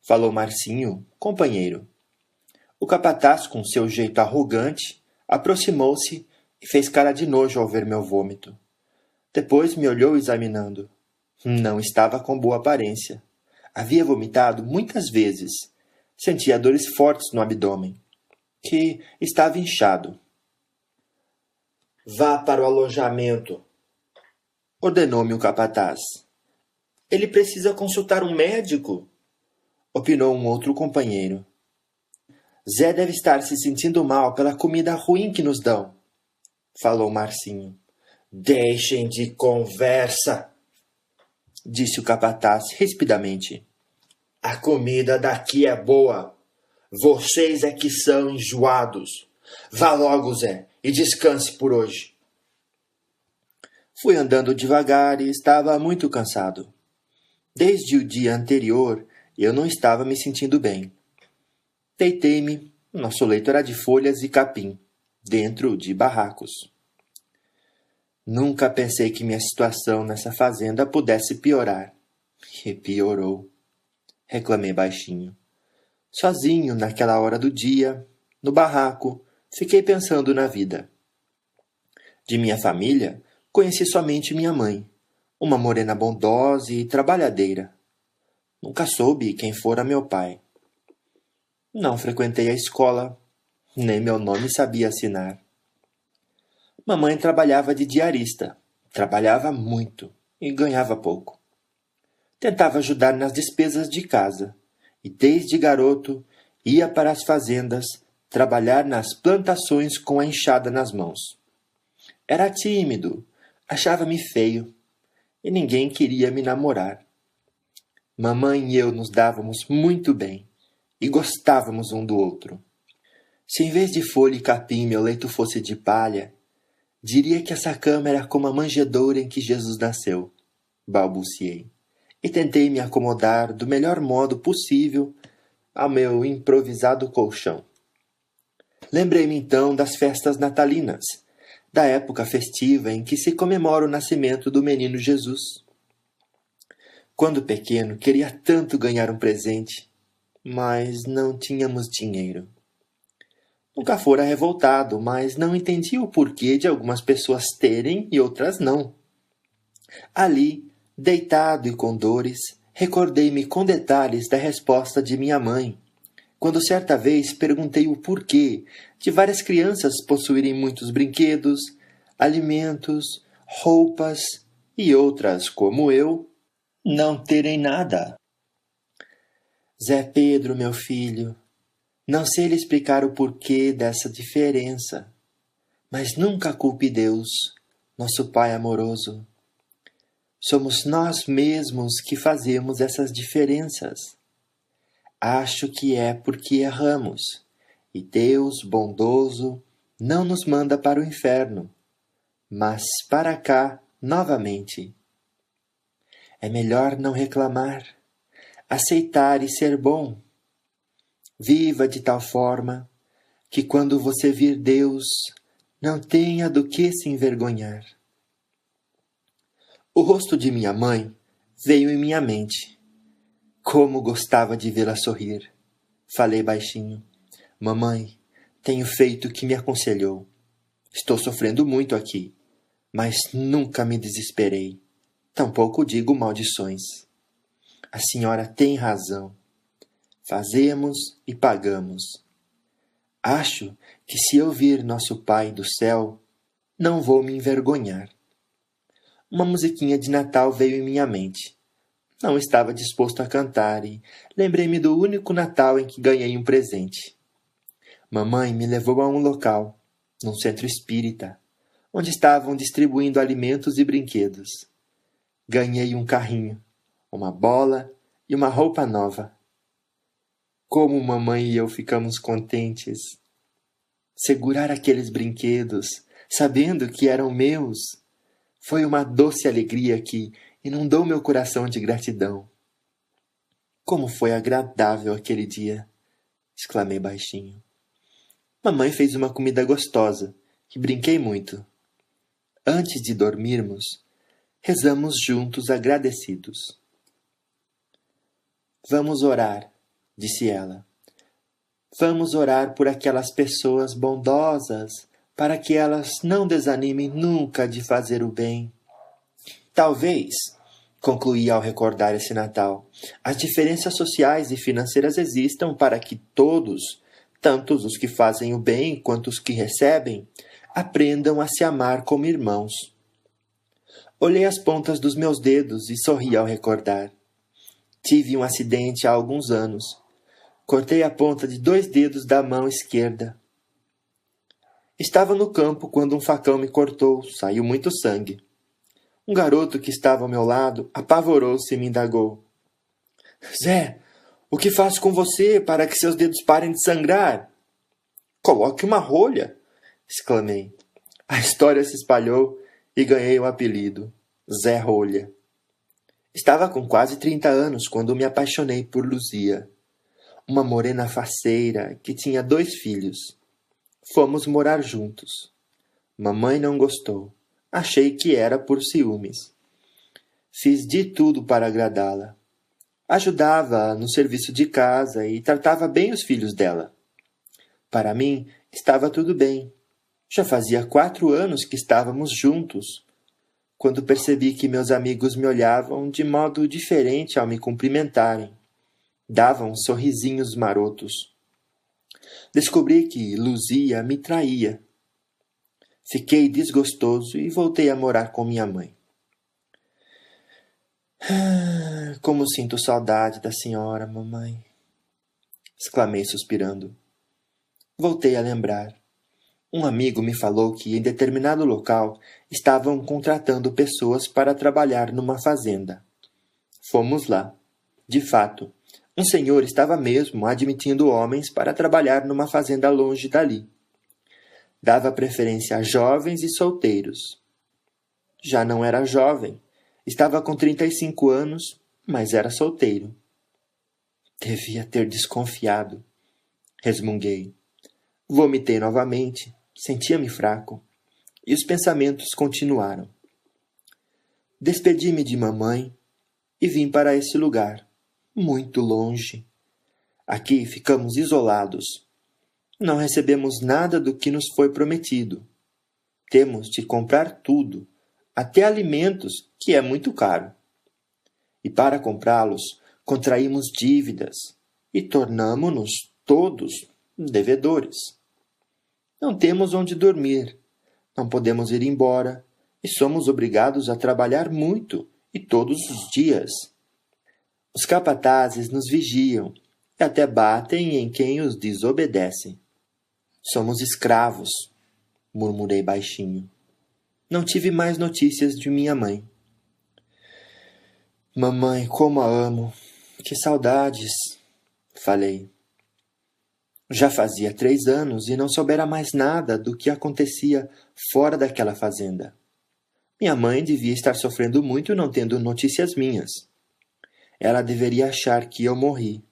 falou Marcinho, companheiro. O capataz, com seu jeito arrogante, aproximou-se e fez cara de nojo ao ver meu vômito. Depois me olhou examinando. Não estava com boa aparência. Havia vomitado muitas vezes. Sentia dores fortes no abdômen, que estava inchado. Vá para o alojamento, ordenou-me o capataz. Ele precisa consultar um médico, opinou um outro companheiro. Zé deve estar se sentindo mal pela comida ruim que nos dão, falou Marcinho. Deixem de conversa, disse o capataz rispidamente. A comida daqui é boa. Vocês é que são enjoados. Vá logo, Zé, e descanse por hoje. Fui andando devagar e estava muito cansado. Desde o dia anterior, eu não estava me sentindo bem. Deitei-me, nosso leito era de folhas e capim, dentro de barracos. Nunca pensei que minha situação nessa fazenda pudesse piorar. E piorou. Reclamei baixinho. Sozinho, naquela hora do dia, no barraco, fiquei pensando na vida. De minha família, conheci somente minha mãe, uma morena bondosa e trabalhadeira. Nunca soube quem fora meu pai. Não frequentei a escola, nem meu nome sabia assinar. Mamãe trabalhava de diarista, trabalhava muito e ganhava pouco. Tentava ajudar nas despesas de casa, e desde garoto Ia para as fazendas trabalhar nas plantações com a enxada nas mãos. Era tímido, achava-me feio e ninguém queria me namorar. Mamãe e eu nos dávamos muito bem e gostávamos um do outro. Se em vez de folha e capim meu leito fosse de palha, diria que essa cama era como a manjedoura em que Jesus nasceu, balbuciei, e tentei me acomodar do melhor modo possível ao meu improvisado colchão. Lembrei-me então das festas natalinas, da época festiva em que se comemora o nascimento do menino Jesus. Quando pequeno, queria tanto ganhar um presente, mas não tínhamos dinheiro. Nunca fora revoltado, mas não entendia o porquê de algumas pessoas terem e outras não. Ali, deitado e com dores, recordei-me com detalhes da resposta de minha mãe, quando certa vez perguntei o porquê de várias crianças possuírem muitos brinquedos, alimentos, roupas e outras, como eu, não terem nada. Zé Pedro, meu filho, não sei lhe explicar o porquê dessa diferença, mas nunca culpe Deus, nosso Pai amoroso. Somos nós mesmos que fazemos essas diferenças. Acho que é porque erramos, e Deus, bondoso, não nos manda para o inferno, mas para cá novamente. É melhor não reclamar, aceitar e ser bom. Viva de tal forma que quando você vir Deus, não tenha do que se envergonhar. O rosto de minha mãe veio em minha mente. Como gostava de vê-la sorrir. Falei baixinho. Mamãe, tenho feito o que me aconselhou. Estou sofrendo muito aqui, mas nunca me desesperei. Tampouco digo maldições. A senhora tem razão. Fazemos e pagamos. Acho que se eu vir nosso Pai do céu, não vou me envergonhar. Uma musiquinha de Natal veio em minha mente. Não estava disposto a cantar e lembrei-me do único Natal em que ganhei um presente. Mamãe me levou a um local, num centro espírita, onde estavam distribuindo alimentos e brinquedos. Ganhei um carrinho, uma bola e uma roupa nova. Como mamãe e eu ficamos contentes. Segurar aqueles brinquedos, sabendo que eram meus, foi uma doce alegria que inundou meu coração de gratidão. Como foi agradável aquele dia! Exclamei baixinho. Mamãe fez uma comida gostosa e brinquei muito. Antes de dormirmos, rezamos juntos agradecidos. Vamos orar, disse ela. Vamos orar por aquelas pessoas bondosas, para que elas não desanimem nunca de fazer o bem. Talvez, concluí ao recordar esse Natal, as diferenças sociais e financeiras existam para que todos, tanto os que fazem o bem quanto os que recebem, aprendam a se amar como irmãos. Olhei as pontas dos meus dedos e sorri ao recordar. Tive um acidente há alguns anos. Cortei a ponta de 2 dedos da mão esquerda. Estava no campo quando um facão me cortou, saiu muito sangue. Um garoto que estava ao meu lado apavorou-se e me indagou. Zé, o que faço com você para que seus dedos parem de sangrar? Coloque uma rolha, exclamei. A história se espalhou e ganhei um apelido, Zé Rolha. Estava com quase 30 anos quando me apaixonei por Luzia, uma morena faceira que tinha 2 filhos. Fomos morar juntos. Mamãe não gostou. Achei que era por ciúmes. Fiz de tudo para agradá-la. Ajudava no serviço de casa e tratava bem os filhos dela. Para mim, estava tudo bem. Já fazia 4 anos que estávamos juntos, quando percebi que meus amigos me olhavam de modo diferente ao me cumprimentarem. Davam sorrisinhos marotos. Descobri que Luzia me traía. Fiquei desgostoso e voltei a morar com minha mãe. Como sinto saudade da senhora, mamãe. exclamei suspirando. Voltei a lembrar. Um amigo me falou que em determinado local estavam contratando pessoas para trabalhar numa fazenda. Fomos lá. De fato, um senhor estava mesmo admitindo homens para trabalhar numa fazenda longe dali. Dava preferência a jovens e solteiros. Já não era jovem, estava com 35 anos, mas era solteiro. Devia ter desconfiado. Resmunguei. Vomitei novamente, sentia-me fraco, e os pensamentos continuaram. Despedi-me de mamãe e vim para esse lugar, muito longe. Aqui ficamos isolados. Não recebemos nada do que nos foi prometido. Temos de comprar tudo, até alimentos, que é muito caro. E para comprá-los, contraímos dívidas e tornamo-nos todos devedores. Não temos onde dormir, não podemos ir embora e somos obrigados a trabalhar muito e todos os dias. Os capatazes nos vigiam e até batem em quem os desobedece. Somos escravos, murmurei baixinho. Não tive mais notícias de minha mãe. Mamãe, como a amo! Que saudades! Falei. Já fazia 3 anos e não soubera mais nada do que acontecia fora daquela fazenda. Minha mãe devia estar sofrendo muito não tendo notícias minhas. Ela deveria achar que eu morri.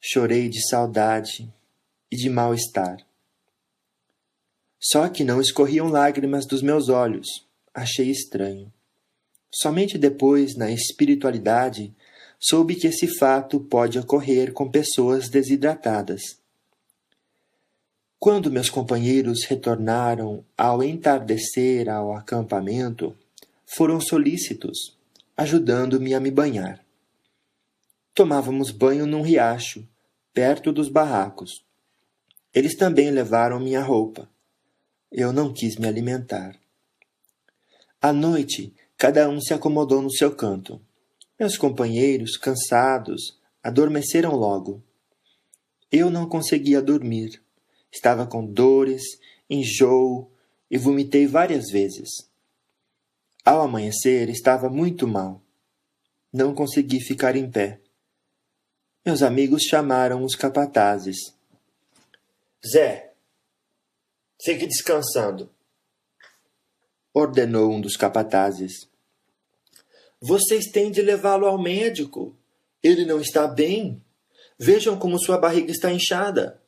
Chorei de saudade e de mal-estar. Só que não escorriam lágrimas dos meus olhos. Achei estranho. Somente depois, na espiritualidade, soube que esse fato pode ocorrer com pessoas desidratadas. Quando meus companheiros retornaram ao entardecer ao acampamento, foram solícitos, ajudando-me a me banhar. Tomávamos banho num riacho, perto dos barracos. Eles também levaram minha roupa. Eu não quis me alimentar. À noite, cada um se acomodou no seu canto. Meus companheiros, cansados, adormeceram logo. Eu não conseguia dormir. Estava com dores, enjoo e vomitei várias vezes. Ao amanhecer, estava muito mal. Não consegui ficar em pé. Meus amigos chamaram os capatazes. Zé, fique descansando, ordenou um dos capatazes. Vocês têm de levá-lo ao médico. Ele não está bem. Vejam como sua barriga está inchada,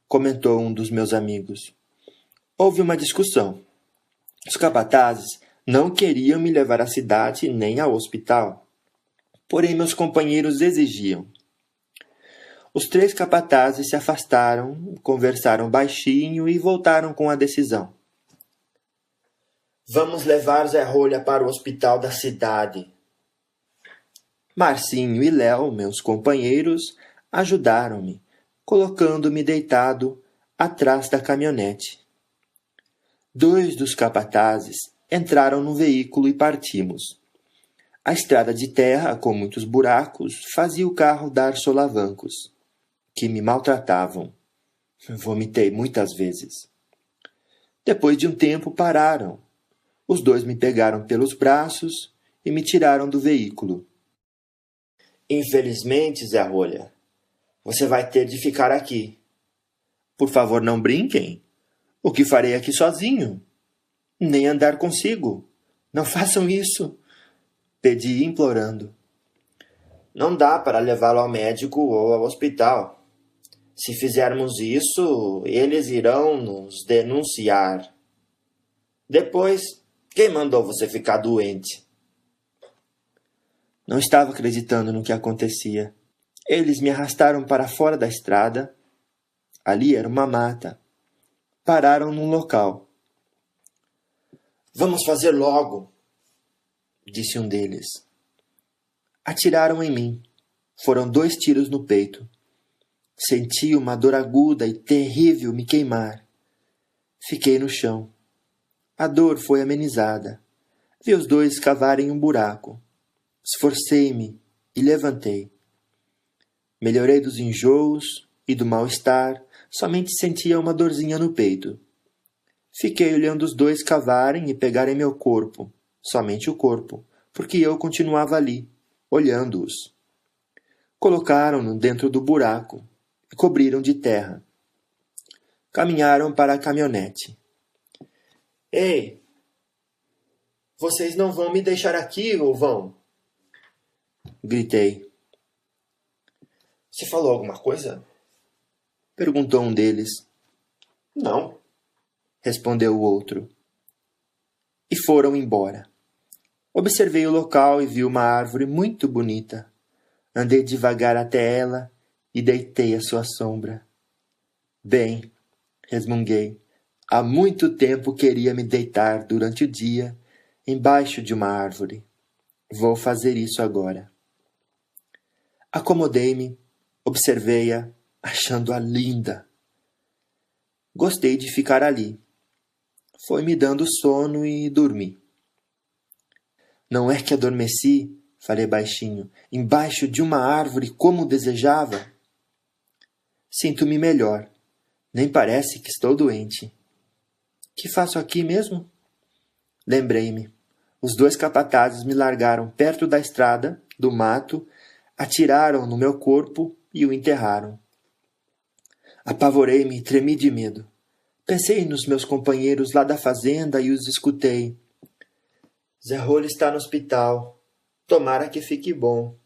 comentou um dos meus amigos. Houve uma discussão. Os capatazes não queriam me levar à cidade nem ao hospital. Porém, meus companheiros exigiam. Os 3 capatazes se afastaram, conversaram baixinho e voltaram com a decisão. Vamos levar Zé Rolha para o hospital da cidade. Marcinho e Léo, meus companheiros, ajudaram-me, colocando-me deitado atrás da caminhonete. 2 dos capatazes entraram no veículo e partimos. A estrada de terra, com muitos buracos, fazia o carro dar solavancos, que me maltratavam. Vomitei muitas vezes. Depois de um tempo, pararam. Os 2 me pegaram pelos braços e me tiraram do veículo. Infelizmente, Zé Rolha, você vai ter de ficar aqui. Por favor, não brinquem. O que farei aqui sozinho? Nem andar consigo. Não façam isso. Pedi implorando. Não dá para levá-lo ao médico ou ao hospital. Se fizermos isso, eles irão nos denunciar. Depois, quem mandou você ficar doente? Não estava acreditando no que acontecia. Eles me arrastaram para fora da estrada. Ali era uma mata. Pararam num local. Vamos fazer logo, disse um deles. Atiraram em mim. Foram 2 tiros no peito. Senti uma dor aguda e terrível me queimar. Fiquei no chão. A dor foi amenizada. Vi os 2 cavarem um buraco. Esforcei-me e levantei. Melhorei dos enjoos e do mal-estar, somente sentia uma dorzinha no peito. Fiquei olhando os dois cavarem e pegarem meu corpo, somente o corpo, porque eu continuava ali, olhando-os. Colocaram-no dentro do buraco e cobriram de terra. Caminharam para a caminhonete. Ei! Vocês não vão me deixar aqui ou vão? Gritei. Você falou alguma coisa? Perguntou um deles. Não, respondeu o outro. E foram embora. Observei o local e vi uma árvore muito bonita. Andei devagar até ela e deitei à sua sombra. Bem, resmunguei, há muito tempo queria me deitar durante o dia embaixo de uma árvore. Vou fazer isso agora. Acomodei-me, observei-a, achando-a linda. Gostei de ficar ali. Foi me dando sono e dormi. Não é que adormeci, falei baixinho, embaixo de uma árvore como desejava? Sinto-me melhor. Nem parece que estou doente. Que faço aqui mesmo? Lembrei-me. Os dois capatazes me largaram perto da estrada, do mato, atiraram no meu corpo e o enterraram. Apavorei-me e tremi de medo. Pensei nos meus companheiros lá da fazenda e os escutei. Zé Rolho está no hospital. Tomara que fique bom.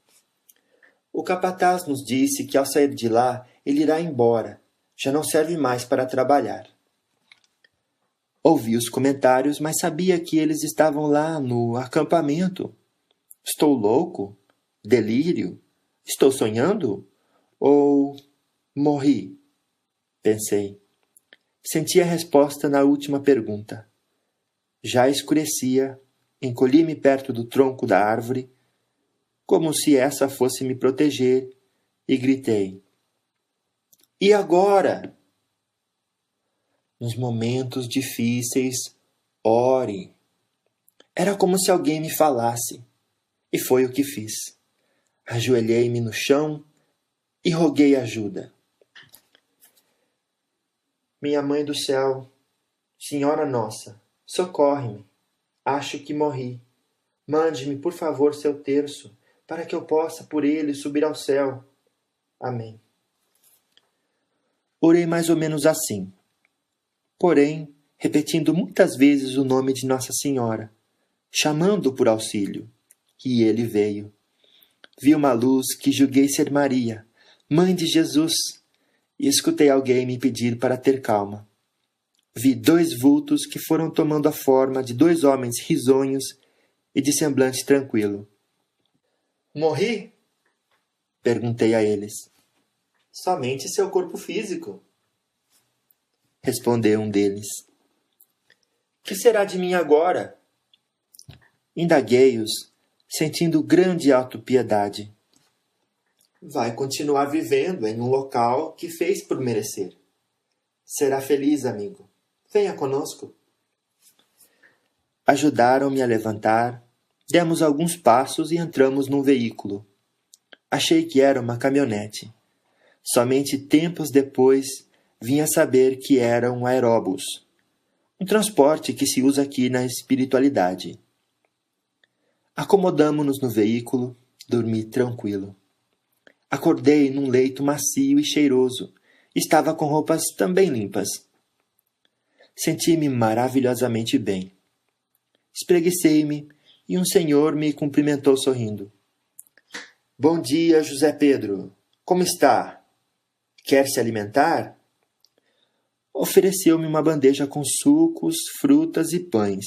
O capataz nos disse que ao sair de lá ele irá embora. Já não serve mais para trabalhar. Ouvi os comentários, mas sabia que eles estavam lá no acampamento. Estou louco? Delírio? Estou sonhando? Ou morri? Pensei. Senti a resposta na última pergunta. Já escurecia, encolhi-me perto do tronco da árvore, como se essa fosse me proteger, e gritei. E agora? Nos momentos difíceis, ore. Era como se alguém me falasse, e foi o que fiz. Ajoelhei-me no chão e roguei ajuda. Minha Mãe do Céu, Senhora Nossa, socorre-me. Acho que morri. Mande-me, por favor, seu terço, para que eu possa, por ele, subir ao céu. Amém. Orei mais ou menos assim, porém, repetindo muitas vezes o nome de Nossa Senhora, chamando por auxílio, e ele veio. Vi uma luz que julguei ser Maria, Mãe de Jesus, e escutei alguém me pedir para ter calma. Vi dois vultos que foram tomando a forma de dois homens risonhos e de semblante tranquilo. Morri? Perguntei a eles. Somente seu corpo físico, respondeu um deles. Que será de mim agora? Indaguei-os, sentindo grande autopiedade. Vai continuar vivendo em um local que fez por merecer. Será feliz, amigo. Venha conosco. Ajudaram-me a levantar, demos alguns passos e entramos num veículo. Achei que era uma caminhonete. Somente tempos depois vim a saber que era um aeróbus, um transporte que se usa aqui na espiritualidade. Acomodamo-nos no veículo, dormi tranquilo. Acordei num leito macio e cheiroso. Estava com roupas também limpas. Senti-me maravilhosamente bem. Espreguicei-me e um senhor me cumprimentou sorrindo. Bom dia, José Pedro. Como está? Quer se alimentar? Ofereceu-me uma bandeja com sucos, frutas e pães.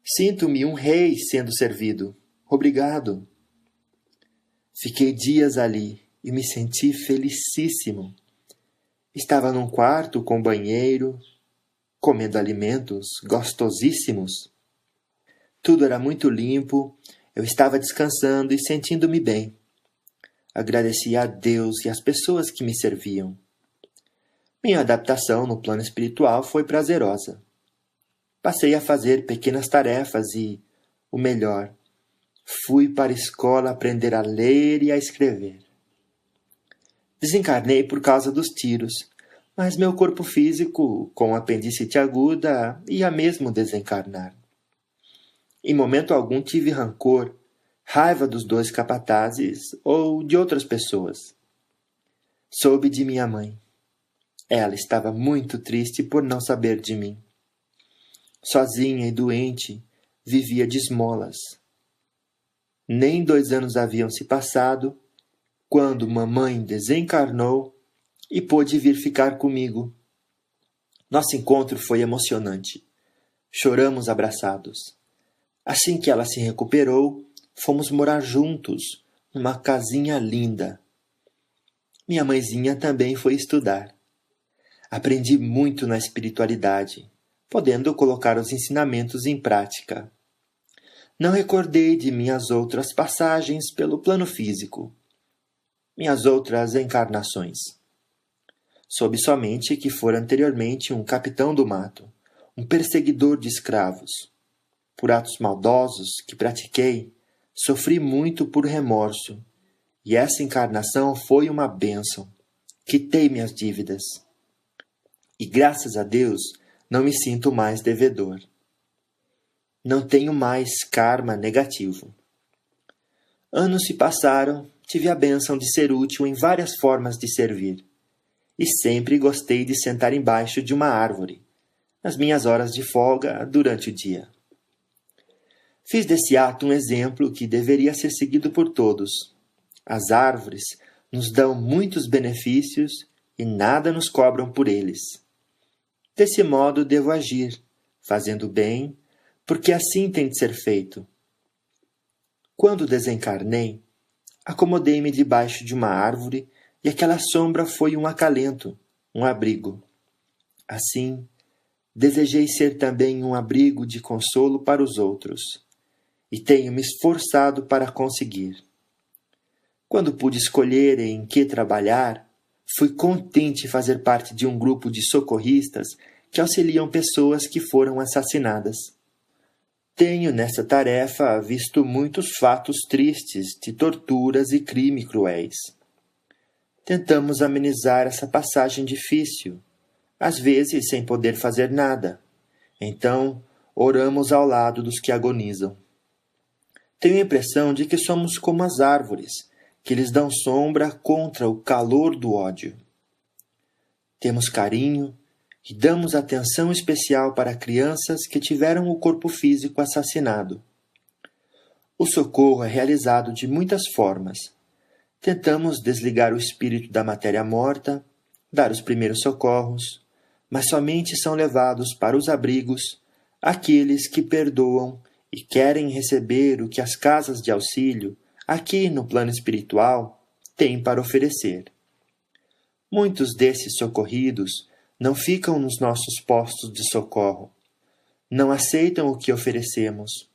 Sinto-me um rei sendo servido. Obrigado. Fiquei dias ali e me senti felicíssimo. Estava num quarto com banheiro, comendo alimentos gostosíssimos. Tudo era muito limpo, eu estava descansando e sentindo-me bem. Agradeci a Deus e às pessoas que me serviam. Minha adaptação no plano espiritual foi prazerosa. Passei a fazer pequenas tarefas e, o melhor, fui para a escola aprender a ler e a escrever. Desencarnei por causa dos tiros, mas meu corpo físico, com apendicite aguda, ia mesmo desencarnar. Em momento algum tive rancor, raiva dos 2 capatazes ou de outras pessoas. Soube de minha mãe. Ela estava muito triste por não saber de mim. Sozinha e doente, vivia de esmolas. Nem 2 anos haviam se passado, quando mamãe desencarnou e pôde vir ficar comigo. Nosso encontro foi emocionante. Choramos abraçados. Assim que ela se recuperou, fomos morar juntos, numa casinha linda. Minha mãezinha também foi estudar. Aprendi muito na espiritualidade, podendo colocar os ensinamentos em prática. Não recordei de minhas outras passagens pelo plano físico, minhas outras encarnações. Soube somente que fora anteriormente um capitão do mato, um perseguidor de escravos. Por atos maldosos que pratiquei, sofri muito por remorso, e essa encarnação foi uma bênção. Quitei minhas dívidas. E graças a Deus não me sinto mais devedor. Não tenho mais karma negativo. Anos se passaram, tive a bênção de ser útil em várias formas de servir. E sempre gostei de sentar embaixo de uma árvore, nas minhas horas de folga durante o dia. Fiz desse ato um exemplo que deveria ser seguido por todos. As árvores nos dão muitos benefícios e nada nos cobram por eles. Desse modo devo agir, fazendo bem, porque assim tem de ser feito. Quando desencarnei, acomodei-me debaixo de uma árvore e aquela sombra foi um acalento, um abrigo. Assim, desejei ser também um abrigo de consolo para os outros, e tenho me esforçado para conseguir. Quando pude escolher em que trabalhar, fui contente em fazer parte de um grupo de socorristas que auxiliam pessoas que foram assassinadas. Tenho nessa tarefa visto muitos fatos tristes de torturas e crime cruéis. Tentamos amenizar essa passagem difícil, às vezes sem poder fazer nada. Então, oramos ao lado dos que agonizam. Tenho a impressão de que somos como as árvores, que lhes dão sombra contra o calor do ódio. Temos carinho e damos atenção especial para crianças que tiveram o corpo físico assassinado. O socorro é realizado de muitas formas. Tentamos desligar o espírito da matéria morta, dar os primeiros socorros, mas somente são levados para os abrigos aqueles que perdoam e querem receber o que as casas de auxílio, aqui no plano espiritual, têm para oferecer. Muitos desses socorridos não ficam nos nossos postos de socorro, não aceitam o que oferecemos,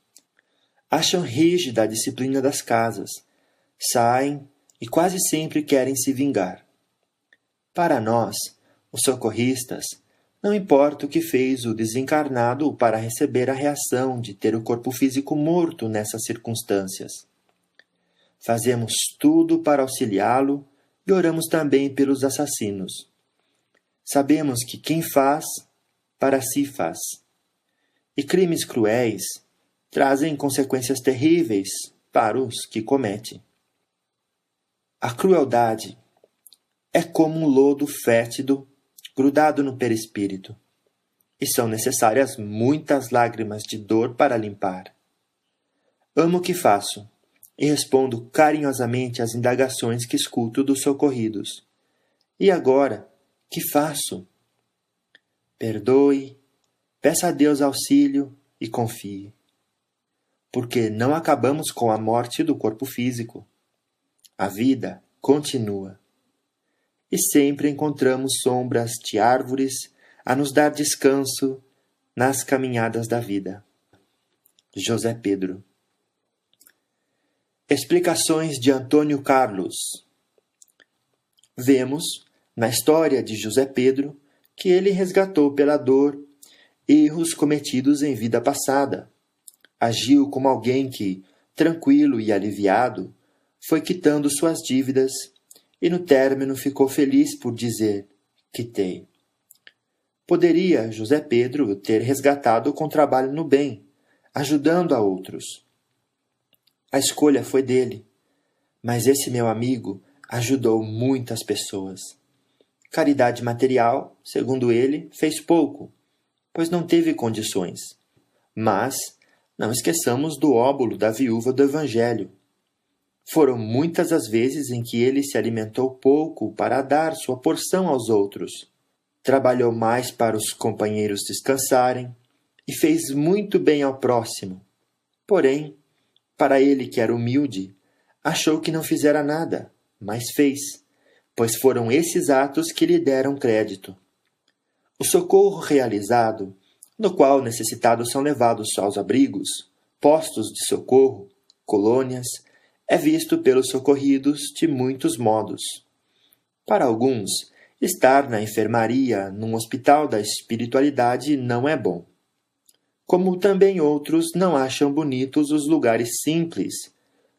acham rígida a disciplina das casas, saem e quase sempre querem se vingar. Para nós, os socorristas, não importa o que fez o desencarnado para receber a reação de ter o corpo físico morto nessas circunstâncias. Fazemos tudo para auxiliá-lo e oramos também pelos assassinos. Sabemos que quem faz, para si faz. E crimes cruéis trazem consequências terríveis para os que cometem. A crueldade é como um lodo fétido grudado no perispírito, e são necessárias muitas lágrimas de dor para limpar. Amo o que faço, e respondo carinhosamente às indagações que escuto dos socorridos. E agora, que faço? Perdoe, peça a Deus auxílio e confie. Porque não acabamos com a morte do corpo físico. A vida continua. E sempre encontramos sombras de árvores a nos dar descanso nas caminhadas da vida. José Pedro. Explicações de Antônio Carlos. Vemos, na história de José Pedro, que ele resgatou pela dor erros cometidos em vida passada. Agiu como alguém que, tranquilo e aliviado, foi quitando suas dívidas e no término ficou feliz por dizer: quitei. Poderia José Pedro ter resgatado com trabalho no bem, ajudando a outros. A escolha foi dele, mas esse meu amigo ajudou muitas pessoas. Caridade material, segundo ele, fez pouco, pois não teve condições. Mas não esqueçamos do óbolo da viúva do Evangelho. Foram muitas as vezes em que ele se alimentou pouco para dar sua porção aos outros. Trabalhou mais para os companheiros descansarem e fez muito bem ao próximo. Porém, para ele que era humilde, achou que não fizera nada, mas fez, pois foram esses atos que lhe deram crédito. O socorro realizado, no qual necessitados são levados aos abrigos, postos de socorro, colônias, é visto pelos socorridos de muitos modos. Para alguns, estar na enfermaria, num hospital da espiritualidade, não é bom. Como também outros não acham bonitos os lugares simples,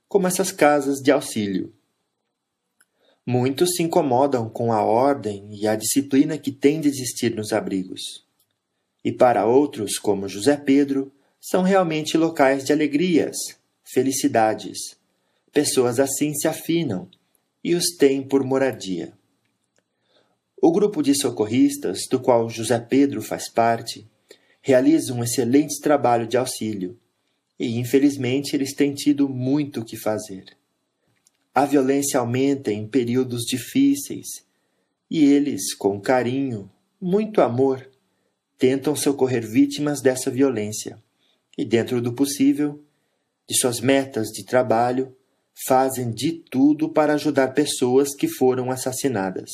como essas casas de auxílio. Muitos se incomodam com a ordem e a disciplina que tem de existir nos abrigos. E para outros, como José Pedro, são realmente locais de alegrias, felicidades. Pessoas assim se afinam e os têm por moradia. O grupo de socorristas, do qual José Pedro faz parte, realiza um excelente trabalho de auxílio e, infelizmente, eles têm tido muito o que fazer. A violência aumenta em períodos difíceis e eles, com carinho, muito amor, tentam socorrer vítimas dessa violência e, dentro do possível, de suas metas de trabalho, fazem de tudo para ajudar pessoas que foram assassinadas.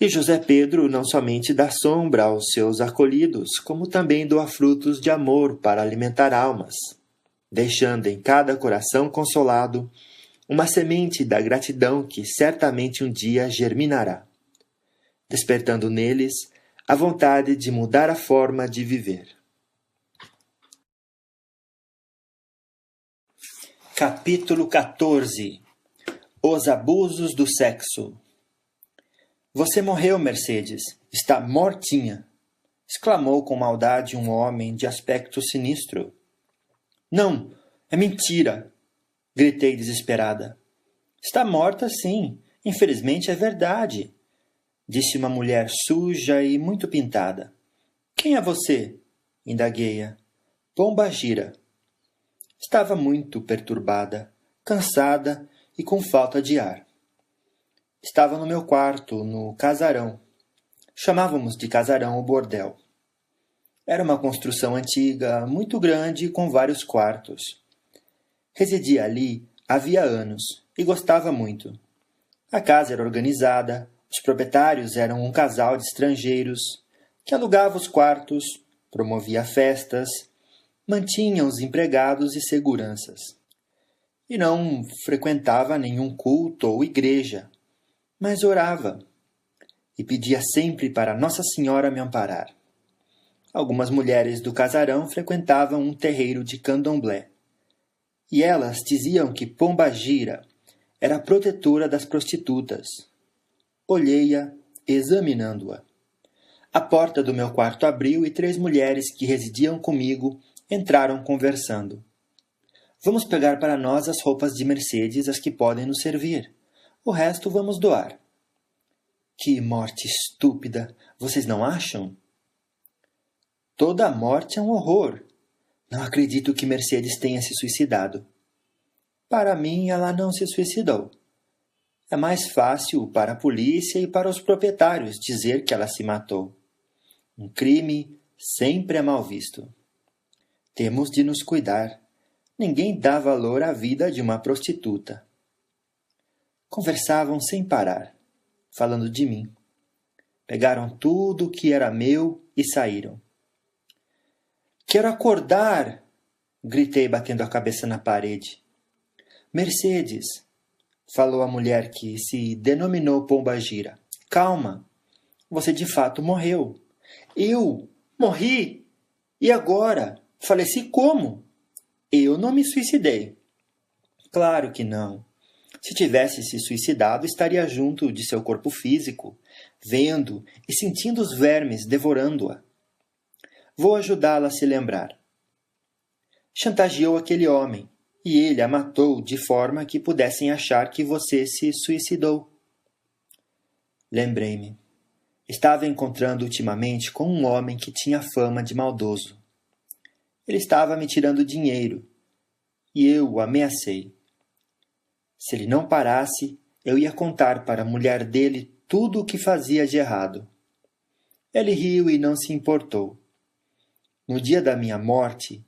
E José Pedro não somente dá sombra aos seus acolhidos, como também doa frutos de amor para alimentar almas, deixando em cada coração consolado uma semente da gratidão que certamente um dia germinará, despertando neles a vontade de mudar a forma de viver. Capítulo 14. Os abusos do sexo. Você morreu, Mercedes. Está mortinha, exclamou com maldade um homem de aspecto sinistro. Não, é mentira, gritei desesperada. Está morta, sim. Infelizmente é verdade, disse uma mulher suja e muito pintada. Quem é você? Indaguei-a. Pombagira. Estava muito perturbada, cansada e com falta de ar. Estava no meu quarto, no casarão. Chamávamos de casarão o bordel. Era uma construção antiga, muito grande, com vários quartos. Residia ali havia anos e gostava muito. A casa era organizada, os proprietários eram um casal de estrangeiros que alugava os quartos, promovia festas, mantinha os empregados e seguranças. E não frequentava nenhum culto ou igreja, mas orava e pedia sempre para Nossa Senhora me amparar. Algumas mulheres do casarão frequentavam um terreiro de candomblé, e elas diziam que Pombagira era a protetora das prostitutas. Olhei-a, examinando-a. A porta do meu quarto abriu e 3 mulheres que residiam comigo entraram conversando. Vamos pegar para nós as roupas de Mercedes, as que podem nos servir. O resto vamos doar. Que morte estúpida! Vocês não acham? Toda a morte é um horror. Não acredito que Mercedes tenha se suicidado. Para mim, ela não se suicidou. É mais fácil para a polícia e para os proprietários dizer que ela se matou. Um crime sempre é mal visto. Temos de nos cuidar. Ninguém dá valor à vida de uma prostituta. Conversavam sem parar, falando de mim. Pegaram tudo o que era meu e saíram. Quero acordar! Gritei, batendo a cabeça na parede. Mercedes, falou a mulher que se denominou Pombagira. Calma, você de fato morreu. Eu? Morri? E agora? Faleci como? Eu não me suicidei. Claro que não. Se tivesse se suicidado, estaria junto de seu corpo físico, vendo e sentindo os vermes devorando-a. Vou ajudá-la a se lembrar. Chantageou aquele homem, e ele a matou de forma que pudessem achar que você se suicidou. Lembrei-me. Estava encontrando ultimamente com um homem que tinha fama de maldoso. Ele estava me tirando dinheiro, e eu o ameacei. Se ele não parasse, eu ia contar para a mulher dele tudo o que fazia de errado. Ele riu e não se importou. No dia da minha morte,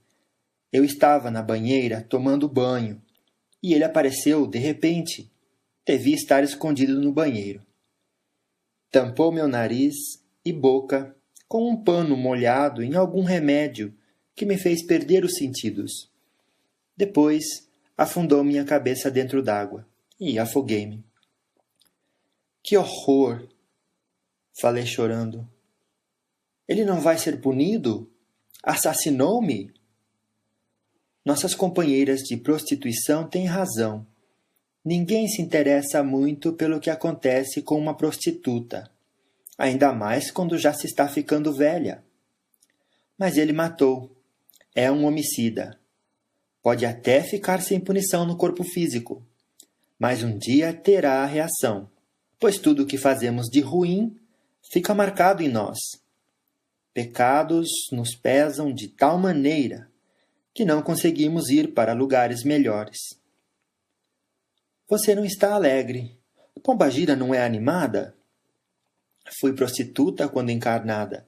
eu estava na banheira tomando banho, e ele apareceu de repente. Devia estar escondido no banheiro. Tampou meu nariz e boca com um pano molhado em algum remédio que me fez perder os sentidos. Depois, afundou minha cabeça dentro d'água e afoguei-me. Que horror! Falei chorando. Ele não vai ser punido? Assassinou-me? Nossas companheiras de prostituição têm razão. Ninguém se interessa muito pelo que acontece com uma prostituta, ainda mais quando já se está ficando velha. Mas ele matou. É um homicida. Pode até ficar sem punição no corpo físico, mas um dia terá a reação, pois tudo o que fazemos de ruim fica marcado em nós. Pecados nos pesam de tal maneira que não conseguimos ir para lugares melhores. Você não está alegre. Pombagira não é animada? Fui prostituta quando encarnada,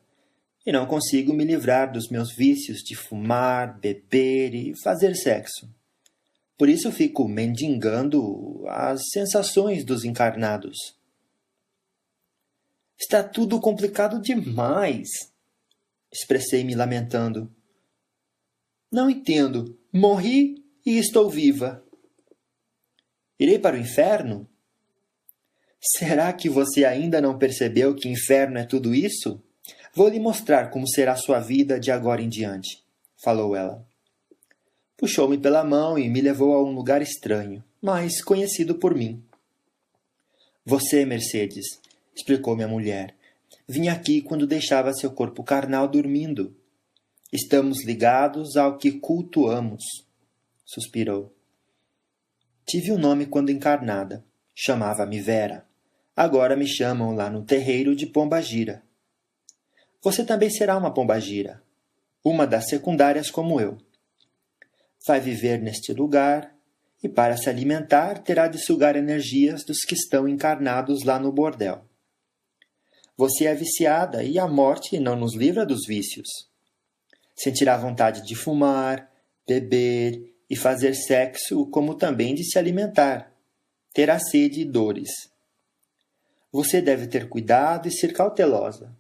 e não consigo me livrar dos meus vícios de fumar, beber e fazer sexo. Por isso fico mendigando as sensações dos encarnados. Está tudo complicado demais, expressei-me lamentando. Não entendo. Morri e estou viva. Irei para o inferno? Será que você ainda não percebeu que inferno é tudo isso? Vou lhe mostrar como será sua vida de agora em diante, falou ela. Puxou-me pela mão e me levou a um lugar estranho, mas conhecido por mim. Você, Mercedes, explicou minha mulher, vinha aqui quando deixava seu corpo carnal dormindo. Estamos ligados ao que cultuamos, suspirou. Tive um nome quando encarnada. Chamava-me Vera. Agora me chamam lá no terreiro de Pombagira. Você também será uma pombagira, uma das secundárias como eu. Vai viver neste lugar e, para se alimentar, terá de sugar energias dos que estão encarnados lá no bordel. Você é viciada e a morte não nos livra dos vícios. Sentirá vontade de fumar, beber e fazer sexo, como também de se alimentar. Terá sede e dores. Você deve ter cuidado e ser cautelosa.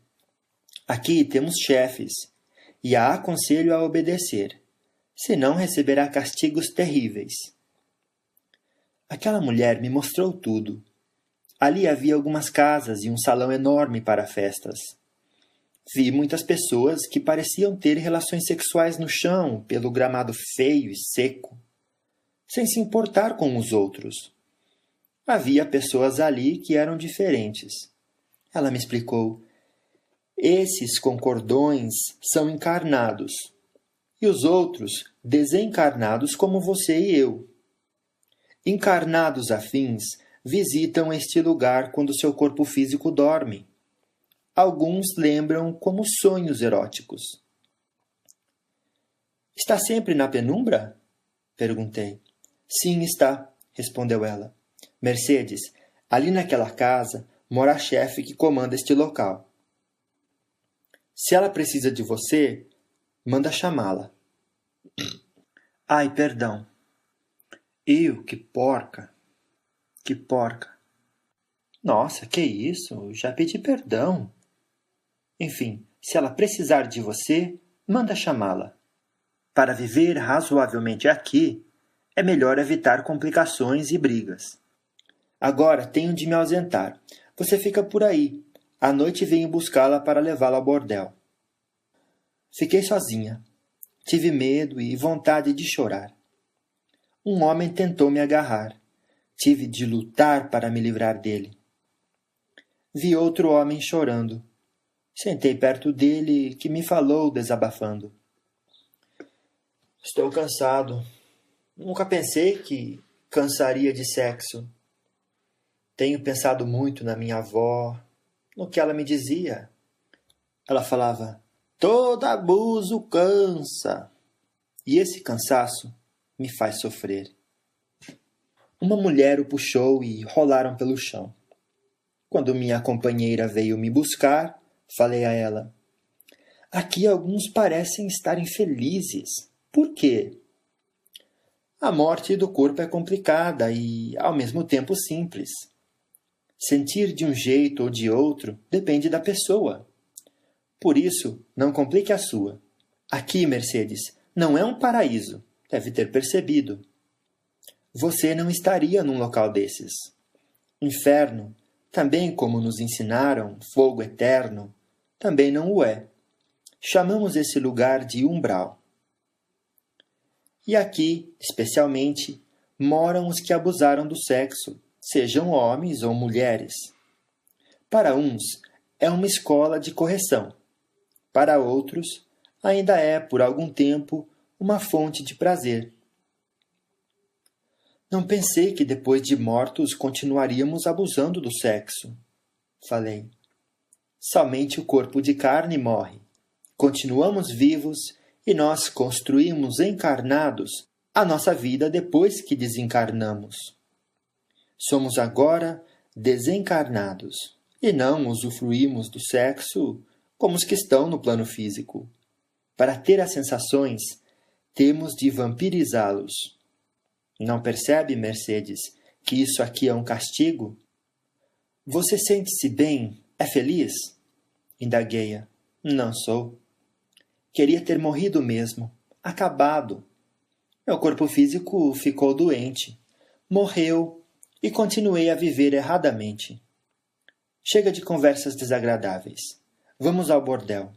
Aqui temos chefes, e a aconselho a obedecer, senão receberá castigos terríveis. Aquela mulher me mostrou tudo. Ali havia algumas casas e um salão enorme para festas. Vi muitas pessoas que pareciam ter relações sexuais no chão, pelo gramado feio e seco, sem se importar com os outros. Havia pessoas ali que eram diferentes. Ela me explicou. Esses com cordões são encarnados, e os outros desencarnados como você e eu. Encarnados afins visitam este lugar quando seu corpo físico dorme. Alguns lembram como sonhos eróticos. Está sempre na penumbra? Perguntei. Sim, está, respondeu ela. Mercedes, ali naquela casa mora a chefe que comanda este local. Se ela precisa de você, manda chamá-la. Ai, perdão. Eu, que porca. Que porca. Nossa, que isso? Já pedi perdão. Enfim, se ela precisar de você, manda chamá-la. Para viver razoavelmente aqui, é melhor evitar complicações e brigas. Agora tenho de me ausentar. Você fica por aí. À noite venho buscá-la para levá-la ao bordel. Fiquei sozinha. Tive medo e vontade de chorar. Um homem tentou me agarrar. Tive de lutar para me livrar dele. Vi outro homem chorando. Sentei perto dele, que me falou desabafando. Estou cansado. Nunca pensei que cansaria de sexo. Tenho pensado muito na minha avó, no que ela me dizia. Ela falava, todo abuso cansa. E esse cansaço me faz sofrer. Uma mulher o puxou e rolaram pelo chão. Quando minha companheira veio me buscar, falei a ela, aqui alguns parecem estar infelizes. Por quê? A morte do corpo é complicada e, ao mesmo tempo, simples. Sentir de um jeito ou de outro depende da pessoa. Por isso, não complique a sua. Aqui, Mercedes, não é um paraíso. Deve ter percebido. Você não estaria num local desses. Inferno, também como nos ensinaram, fogo eterno, também não o é. Chamamos esse lugar de umbral. E aqui, especialmente, moram os que abusaram do sexo, sejam homens ou mulheres. Para uns, é uma escola de correção. Para outros, ainda é, por algum tempo, uma fonte de prazer. Não pensei que depois de mortos continuaríamos abusando do sexo, falei. Somente o corpo de carne morre. Continuamos vivos e nós construímos encarnados a nossa vida depois que desencarnamos. Somos agora desencarnados e não usufruímos do sexo como os que estão no plano físico. Para ter as sensações, temos de vampirizá-los. Não percebe, Mercedes, que isso aqui é um castigo? Você sente-se bem? É feliz? Indaguei-a. Não sou. Queria ter morrido mesmo. Acabado. Meu corpo físico ficou doente. Morreu e continuei a viver erradamente. Chega de conversas desagradáveis. Vamos ao bordel.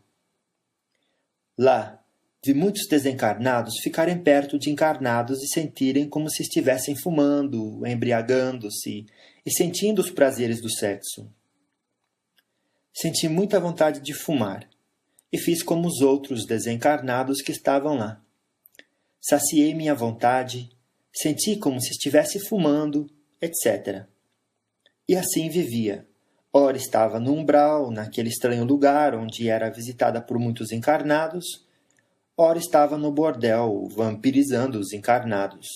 Lá, vi muitos desencarnados ficarem perto de encarnados e sentirem como se estivessem fumando, embriagando-se e sentindo os prazeres do sexo. Senti muita vontade de fumar e fiz como os outros desencarnados que estavam lá. Saciei minha vontade, senti como se estivesse fumando, etc. E assim vivia. Ora estava no umbral, naquele estranho lugar onde era visitada por muitos encarnados, ora estava no bordel, vampirizando os encarnados.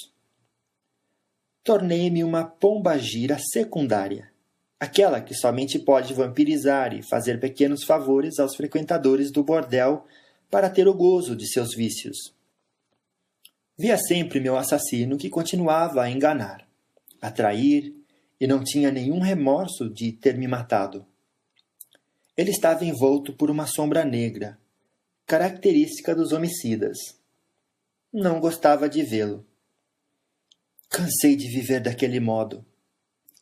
Tornei-me uma pombagira secundária, aquela que somente pode vampirizar e fazer pequenos favores aos frequentadores do bordel para ter o gozo de seus vícios. Via sempre meu assassino que continuava a enganar, a trair, e não tinha nenhum remorso de ter me matado. Ele estava envolto por uma sombra negra, característica dos homicidas. Não gostava de vê-lo. Cansei de viver daquele modo.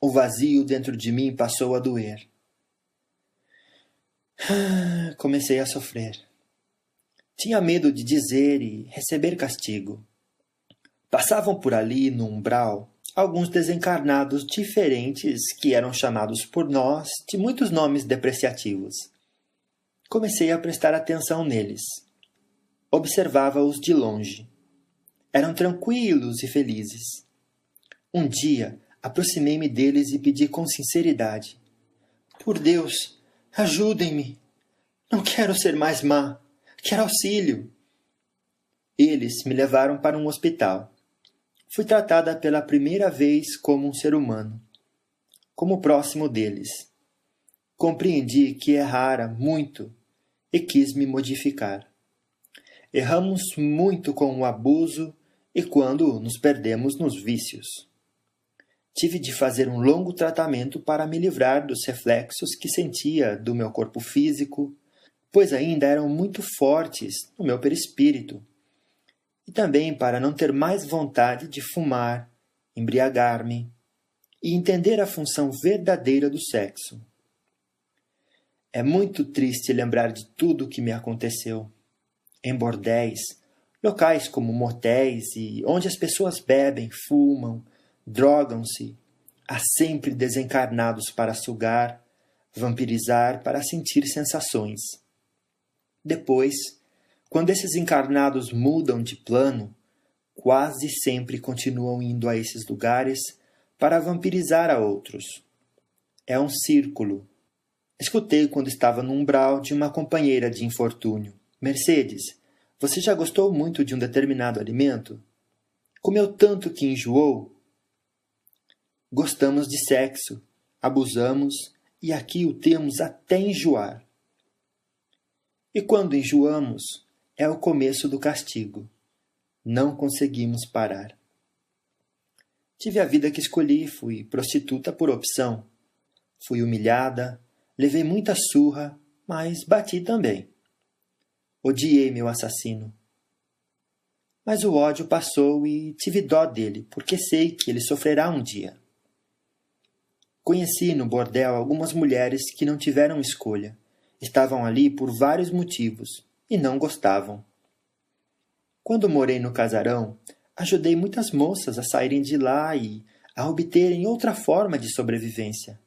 O vazio dentro de mim passou a doer. Comecei a sofrer. Tinha medo de dizer e receber castigo. Passavam por ali, no umbral, alguns desencarnados diferentes que eram chamados por nós de muitos nomes depreciativos. Comecei a prestar atenção neles. Observava-os de longe. Eram tranquilos e felizes. Um dia, aproximei-me deles e pedi com sinceridade. Por Deus, ajudem-me. Não quero ser mais má. Quero auxílio. Eles me levaram para um hospital. Fui tratada pela primeira vez como um ser humano, como próximo deles. Compreendi que errara muito e quis me modificar. Erramos muito com o abuso e quando nos perdemos nos vícios. Tive de fazer um longo tratamento para me livrar dos reflexos que sentia do meu corpo físico, pois ainda eram muito fortes no meu perispírito. E também para não ter mais vontade de fumar, embriagar-me e entender a função verdadeira do sexo. É muito triste lembrar de tudo o que me aconteceu. Em bordéis, locais como motéis e onde as pessoas bebem, fumam, drogam-se, Há sempre desencarnados para sugar, vampirizar para sentir sensações. Depois, quando esses encarnados mudam de plano, quase sempre continuam indo a esses lugares para vampirizar a outros. É um círculo. Escutei quando estava no umbral de uma companheira de infortúnio. Mercedes, você já gostou muito de um determinado alimento? Comeu tanto que enjoou? Gostamos de sexo, abusamos e aqui o temos até enjoar. E quando enjoamos, é o começo do castigo. Não conseguimos parar. Tive a vida que escolhi, fui prostituta por opção. Fui humilhada, levei muita surra, mas bati também. Odiei meu assassino. Mas o ódio passou e tive dó dele, porque sei que ele sofrerá um dia. Conheci no bordel algumas mulheres que não tiveram escolha. Estavam ali por vários motivos e não gostavam. Quando morei no casarão, ajudei muitas moças a saírem de lá e a obterem outra forma de sobrevivência.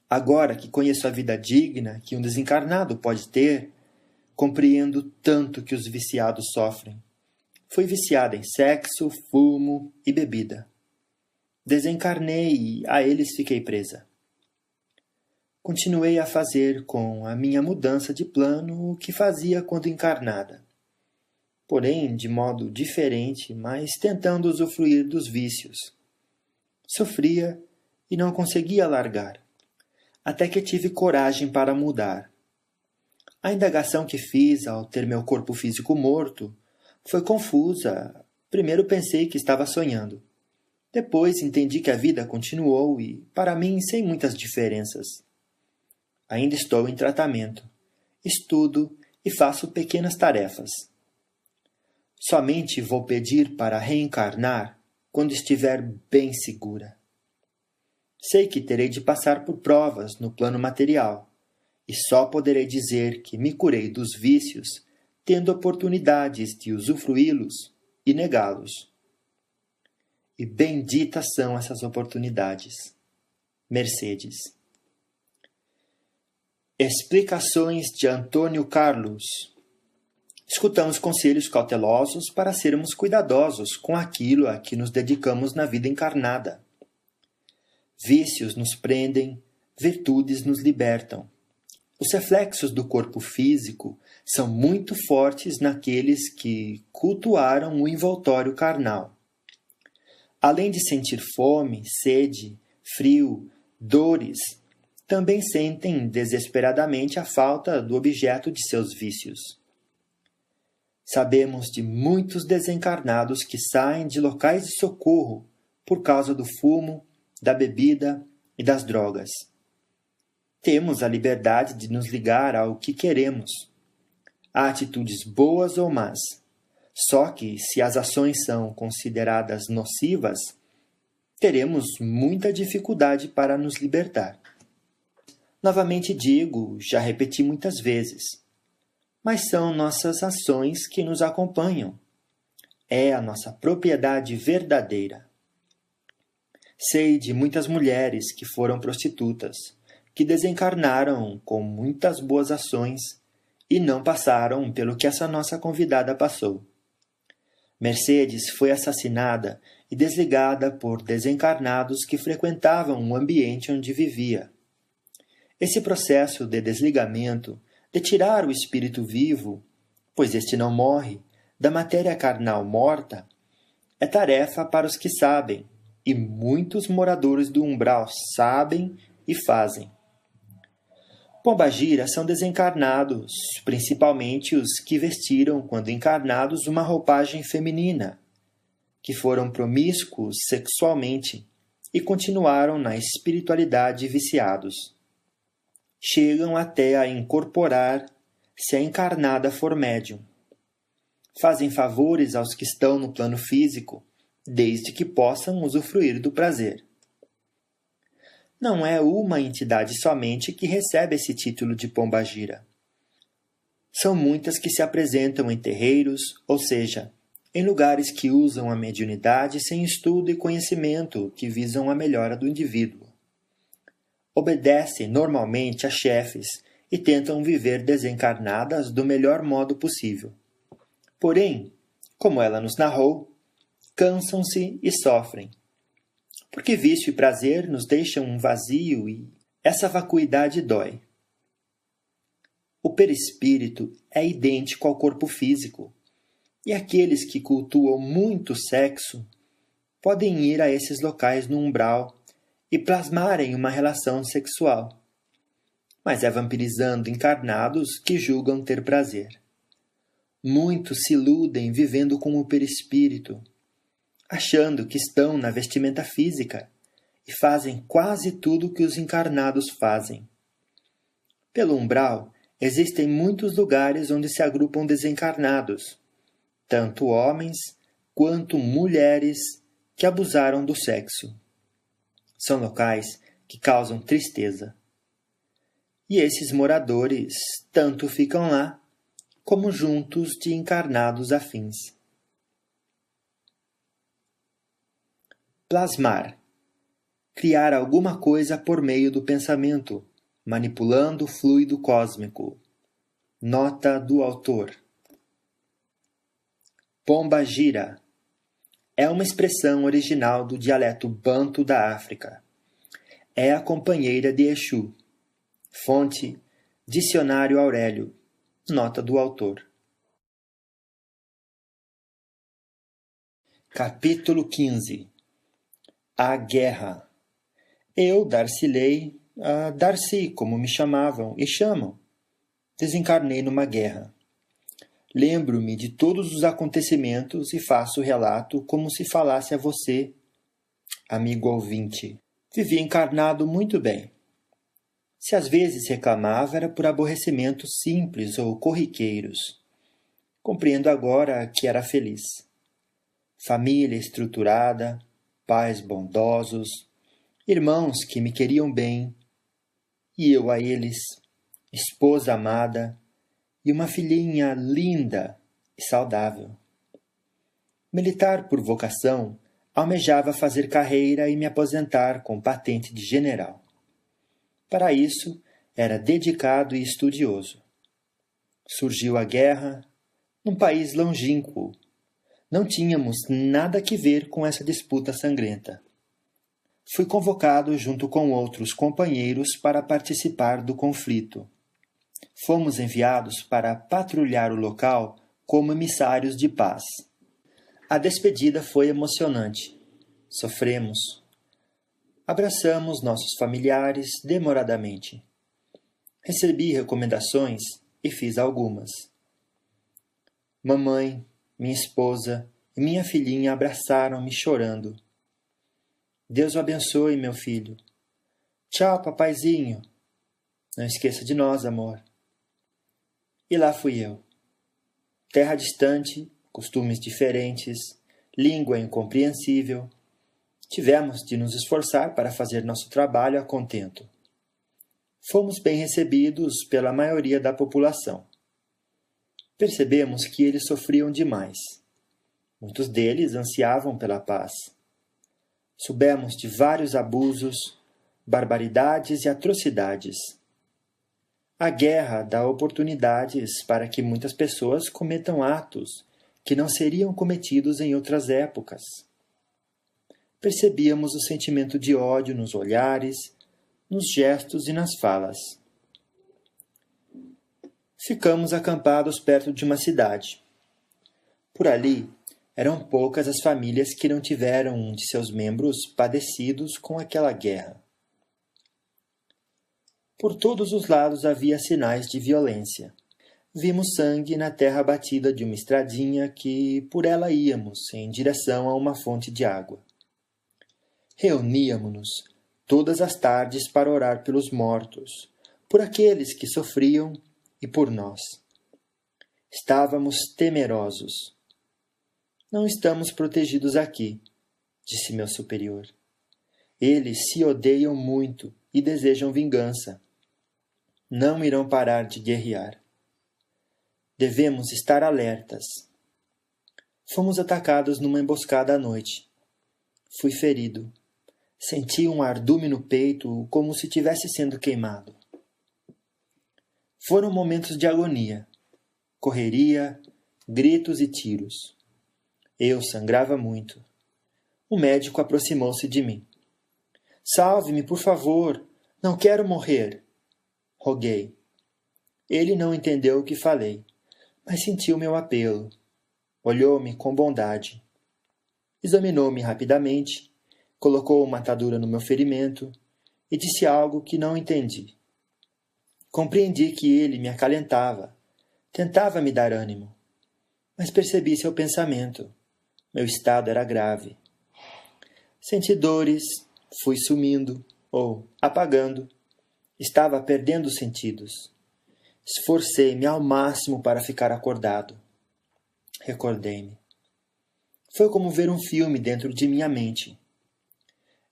Agora que conheço a vida digna que um desencarnado pode ter, compreendo tanto que os viciados sofrem. Fui viciada em sexo, fumo e bebida. Desencarnei e a eles fiquei presa. Continuei a fazer com a minha mudança de plano o que fazia quando encarnada. Porém, de modo diferente, mas tentando usufruir dos vícios. Sofria e não conseguia largar, até que tive coragem para mudar. A indagação que fiz ao ter meu corpo físico morto foi confusa. Primeiro pensei que estava sonhando. Depois entendi que a vida continuou e, para mim, sem muitas diferenças. Ainda estou em tratamento. Estudo e faço pequenas tarefas. Somente vou pedir para reencarnar quando estiver bem segura. Sei que terei de passar por provas no plano material e só poderei dizer que me curei dos vícios tendo oportunidades de usufruí-los e negá-los. E benditas são essas oportunidades. Mercedes. Explicações de Antônio Carlos. Escutamos conselhos cautelosos para sermos cuidadosos com aquilo a que nos dedicamos na vida encarnada. Vícios nos prendem, virtudes nos libertam. Os reflexos do corpo físico são muito fortes naqueles que cultuaram o envoltório carnal. Além de sentir fome, sede, frio, dores, também sentem desesperadamente a falta do objeto de seus vícios. Sabemos de muitos desencarnados que saem de locais de socorro por causa do fumo, da bebida e das drogas. Temos a liberdade de nos ligar ao que queremos. Há atitudes boas ou más. Só que, se as ações são consideradas nocivas, teremos muita dificuldade para nos libertar. Novamente digo, já repeti muitas vezes, mas são nossas ações que nos acompanham. É a nossa propriedade verdadeira. Sei de muitas mulheres que foram prostitutas, que desencarnaram com muitas boas ações e não passaram pelo que essa nossa convidada passou. Mercedes foi assassinada e desligada por desencarnados que frequentavam o ambiente onde vivia. Esse processo de desligamento, de tirar o espírito vivo, pois este não morre, da matéria carnal morta, é tarefa para os que sabem, e muitos moradores do umbral sabem e fazem. Pombagira são desencarnados, principalmente os que vestiram, quando encarnados, uma roupagem feminina, que foram promíscuos sexualmente e continuaram na espiritualidade viciados. Chegam até a incorporar, se a encarnada for médium. Fazem favores aos que estão no plano físico, desde que possam usufruir do prazer. Não é uma entidade somente que recebe esse título de pombagira. São muitas que se apresentam em terreiros, ou seja, em lugares que usam a mediunidade sem estudo e conhecimento que visam a melhora do indivíduo. Obedecem normalmente a chefes e tentam viver desencarnadas do melhor modo possível. Porém, como ela nos narrou, cansam-se e sofrem. Porque vício e prazer nos deixam um vazio e essa vacuidade dói. O perispírito é idêntico ao corpo físico, e aqueles que cultuam muito sexo podem ir a esses locais no umbral e plasmarem uma relação sexual. Mas é vampirizando encarnados que julgam ter prazer. Muitos se iludem vivendo com o perispírito, achando que estão na vestimenta física e fazem quase tudo o que os encarnados fazem. Pelo umbral, existem muitos lugares onde se agrupam desencarnados, tanto homens quanto mulheres que abusaram do sexo. São locais que causam tristeza. E esses moradores tanto ficam lá, como juntos de encarnados afins. Plasmar. Criar alguma coisa por meio do pensamento, manipulando o fluido cósmico. Nota do autor. Pomba gira. É uma expressão original do dialeto banto da África. É a companheira de Exu. Fonte: Dicionário Aurélio. Nota do autor. Capítulo 15. A Guerra. Eu, Darcilei, Darcy, como me chamavam e chamam, desencarnei numa guerra. Lembro-me de todos os acontecimentos e faço o relato como se falasse a você, amigo ouvinte. Vivi encarnado muito bem. Se às vezes reclamava, era por aborrecimentos simples ou corriqueiros. Compreendo agora que era feliz. Família estruturada, pais bondosos, irmãos que me queriam bem, e eu a eles, esposa amada, e uma filhinha linda e saudável. Militar por vocação, almejava fazer carreira e me aposentar com patente de general. Para isso, era dedicado e estudioso. Surgiu a guerra num país longínquo. Não tínhamos nada que ver com essa disputa sangrenta. Fui convocado junto com outros companheiros para participar do conflito. Fomos enviados para patrulhar o local como emissários de paz. A despedida foi emocionante. Sofremos. Abraçamos nossos familiares demoradamente. Recebi recomendações e fiz algumas. Mamãe, minha esposa e minha filhinha abraçaram-me chorando. Deus o abençoe, meu filho. Tchau, papaizinho. Não esqueça de nós, amor. E lá fui eu. Terra distante, costumes diferentes, língua incompreensível. Tivemos de nos esforçar para fazer nosso trabalho a contento. Fomos bem recebidos pela maioria da população. Percebemos que eles sofriam demais. Muitos deles ansiavam pela paz. Soubemos de vários abusos, barbaridades e atrocidades. A guerra dá oportunidades para que muitas pessoas cometam atos que não seriam cometidos em outras épocas. Percebíamos o sentimento de ódio nos olhares, nos gestos e nas falas. Ficamos acampados perto de uma cidade. Por ali, eram poucas as famílias que não tiveram um de seus membros padecidos com aquela guerra. Por todos os lados havia sinais de violência. Vimos sangue na terra batida de uma estradinha que por ela íamos em direção a uma fonte de água. Reuníamo-nos todas as tardes para orar pelos mortos, por aqueles que sofriam e por nós. Estávamos temerosos. Não estamos protegidos aqui, disse meu superior. Eles se odeiam muito e desejam vingança. Não irão parar de guerrear. Devemos estar alertas. Fomos atacados numa emboscada à noite. Fui ferido. Senti um ardume no peito, como se tivesse sendo queimado. Foram momentos de agonia. Correria, gritos e tiros. Eu sangrava muito. O médico aproximou-se de mim. Salve-me, por favor. Não quero morrer. Roguei. Ele não entendeu o que falei, mas sentiu meu apelo. Olhou-me com bondade. Examinou-me rapidamente, colocou uma atadura no meu ferimento e disse algo que não entendi. Compreendi que ele me acalentava, tentava me dar ânimo, mas percebi seu pensamento. Meu estado era grave. Senti dores, fui sumindo, ou apagando. Estava perdendo os sentidos. Esforcei-me ao máximo para ficar acordado. Recordei-me. Foi como ver um filme dentro de minha mente.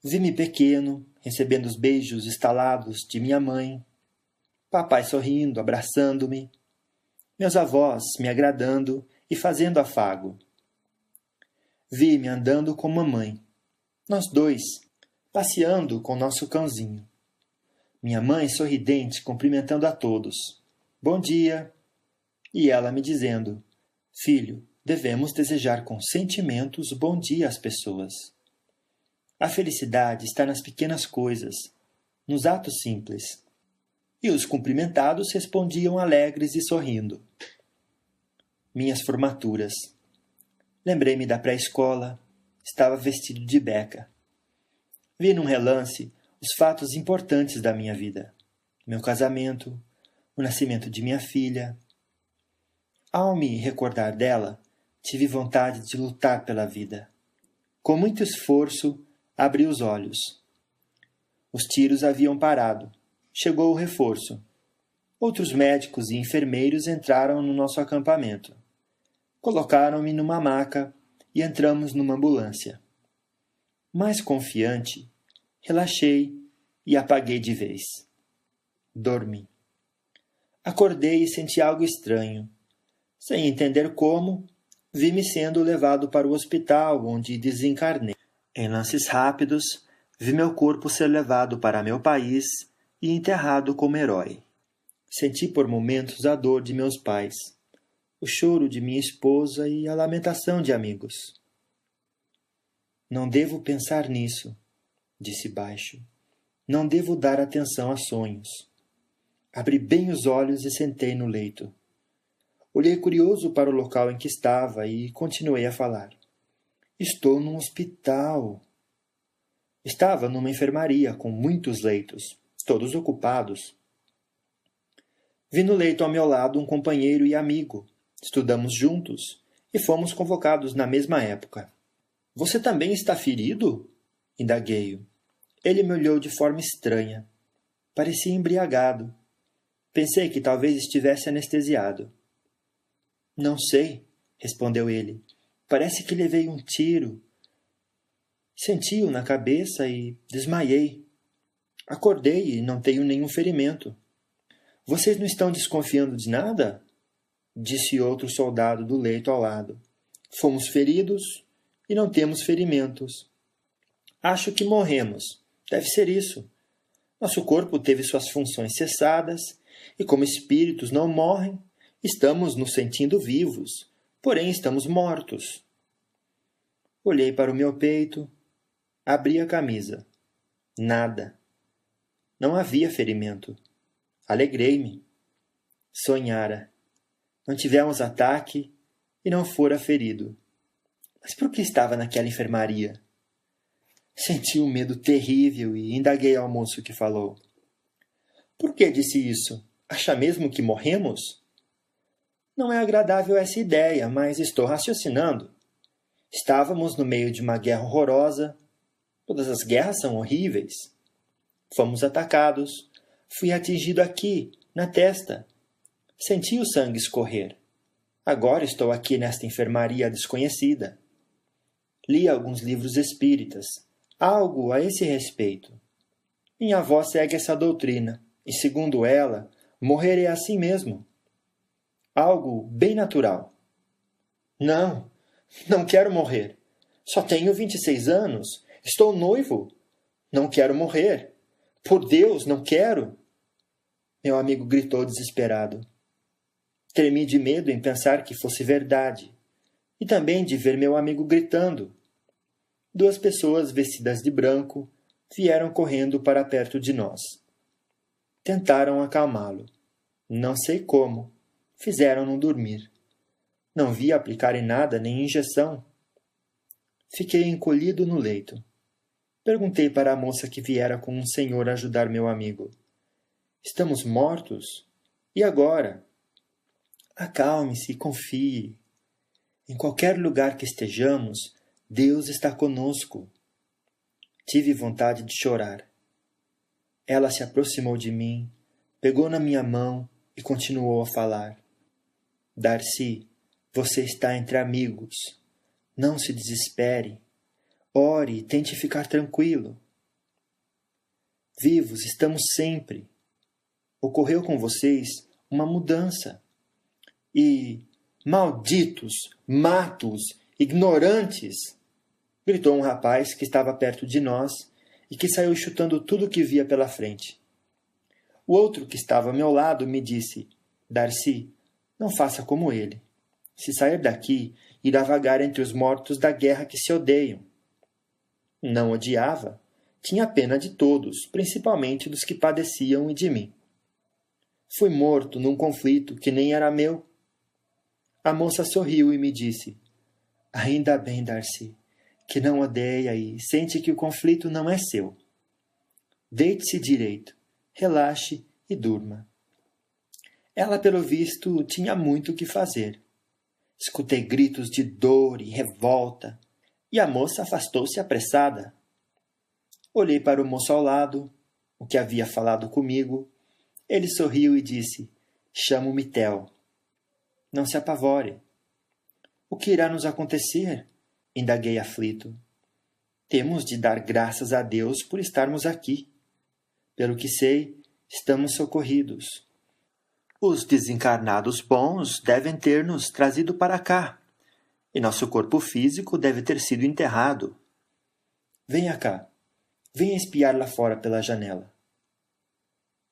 Vi-me pequeno, recebendo os beijos estalados de minha mãe, papai sorrindo, abraçando-me, meus avós me agradando e fazendo afago. Vi-me andando com mamãe, nós dois, passeando com nosso cãozinho. Minha mãe sorridente cumprimentando a todos. Bom dia! E ela me dizendo, filho, devemos desejar com sentimentos bom dia às pessoas. A felicidade está nas pequenas coisas, nos atos simples. E os cumprimentados respondiam alegres e sorrindo. Minhas formaturas. Lembrei-me da pré-escola. Estava vestido de beca. Vi num relance os fatos importantes da minha vida. Meu casamento, o nascimento de minha filha. Ao me recordar dela, tive vontade de lutar pela vida. Com muito esforço, abri os olhos. Os tiros haviam parado. Chegou o reforço. Outros médicos e enfermeiros entraram no nosso acampamento. Colocaram-me numa maca e entramos numa ambulância. Mais confiante, relaxei e apaguei de vez. Dormi. Acordei e senti algo estranho. Sem entender como, vi-me sendo levado para o hospital, onde desencarnei. Em lances rápidos, vi meu corpo ser levado para meu país e enterrado como herói. Senti por momentos a dor de meus pais, o choro de minha esposa e a lamentação de amigos. Não devo pensar nisso, disse baixo. Não devo dar atenção a sonhos. Abri bem os olhos e sentei no leito. Olhei curioso para o local em que estava e continuei a falar. Estou num hospital. Estava numa enfermaria com muitos leitos, todos ocupados. Vi no leito ao meu lado um companheiro e amigo. Estudamos juntos e fomos convocados na mesma época. Você também está ferido? Indaguei-o. Ele me olhou de forma estranha. Parecia embriagado. Pensei que talvez estivesse anestesiado. Não sei, respondeu ele. Parece que levei um tiro. Senti-o na cabeça e desmaiei. Acordei e não tenho nenhum ferimento. Vocês não estão desconfiando de nada? Disse outro soldado do leito ao lado. Fomos feridos e não temos ferimentos. Acho que morremos. Deve ser isso. Nosso corpo teve suas funções cessadas e, como espíritos não morrem, estamos nos sentindo vivos, porém estamos mortos. Olhei para o meu peito, abri a camisa. Nada. Não havia ferimento. Alegrei-me. Sonhara. Não tivemos ataque e não fora ferido. Mas por que estava naquela enfermaria? Senti um medo terrível e indaguei ao moço que falou. Por que disse isso? Acha mesmo que morremos? Não é agradável essa ideia, mas estou raciocinando. Estávamos no meio de uma guerra horrorosa. Todas as guerras são horríveis. Fomos atacados. Fui atingido aqui, na testa. Senti o sangue escorrer. Agora estou aqui nesta enfermaria desconhecida. Li alguns livros espíritas. Algo a esse respeito. Minha avó segue essa doutrina, e segundo ela, morrer é assim mesmo. Algo bem natural. Não, Não quero morrer. Só tenho 26 anos. Estou noivo. Não quero morrer. Por Deus, não quero. Meu amigo gritou desesperado. Tremi de medo em pensar que fosse verdade. E também de ver meu amigo gritando. 2 pessoas vestidas de branco vieram correndo para perto de nós. Tentaram acalmá-lo. Não sei como. Fizeram-no dormir. Não vi aplicarem nada nem injeção. Fiquei encolhido no leito. Perguntei para a moça que viera com um senhor ajudar meu amigo. Estamos mortos? E agora? Acalme-se e confie. Em qualquer lugar que estejamos, Deus está conosco. Tive vontade de chorar. Ela se aproximou de mim, pegou na minha mão e continuou a falar. Darcy, você está entre amigos. Não se desespere. Ore e tente ficar tranquilo. Vivos estamos sempre. Ocorreu com vocês uma mudança. E, malditos, matos, ignorantes! Gritou um rapaz que estava perto de nós e que saiu chutando tudo que via pela frente. O outro que estava ao meu lado me disse, Darcy, não faça como ele. Se sair daqui, irá vagar entre os mortos da guerra que se odeiam. Não odiava. Tinha pena de todos, principalmente dos que padeciam e de mim. Fui morto num conflito que nem era meu. A moça sorriu e me disse, ainda bem, Darcy, que não odeia e sente que o conflito não é seu. Deite-se direito, relaxe e durma. Ela, pelo visto, tinha muito o que fazer. Escutei gritos de dor e revolta, e a moça afastou-se apressada. Olhei para o moço ao lado, o que havia falado comigo. Ele sorriu e disse, chamo-me Theo. Não se apavore. O que irá nos acontecer? Indaguei aflito. Temos de dar graças a Deus por estarmos aqui. Pelo que sei, estamos socorridos. Os desencarnados bons devem ter nos trazido para cá, e nosso corpo físico deve ter sido enterrado. Venha cá. Venha espiar lá fora pela janela.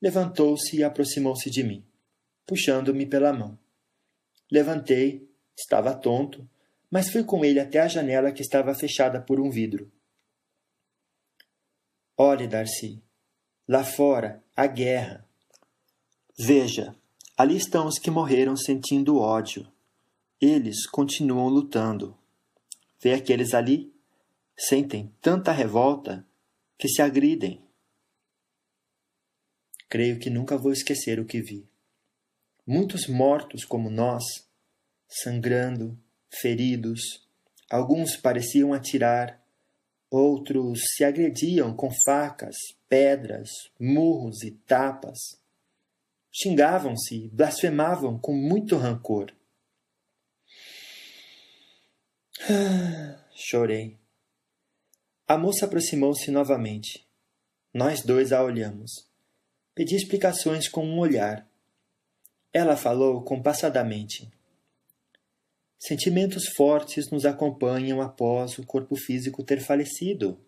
Levantou-se e aproximou-se de mim, puxando-me pela mão. Levantei, estava tonto, mas fui com ele até a janela que estava fechada por um vidro. Olhe, Darcy, lá fora, a guerra. Veja, ali estão os que morreram sentindo ódio. Eles continuam lutando. Vê aqueles ali? Sentem tanta revolta que se agridem. Creio que nunca vou esquecer o que vi. Muitos mortos como nós, sangrando, feridos. Alguns pareciam atirar, outros se agrediam com facas, pedras, murros e tapas. Xingavam-se, blasfemavam com muito rancor. Chorei. A moça aproximou-se novamente. Nós dois a olhamos. Pedi explicações com um olhar. Ela falou compassadamente. Sentimentos fortes nos acompanham após o corpo físico ter falecido.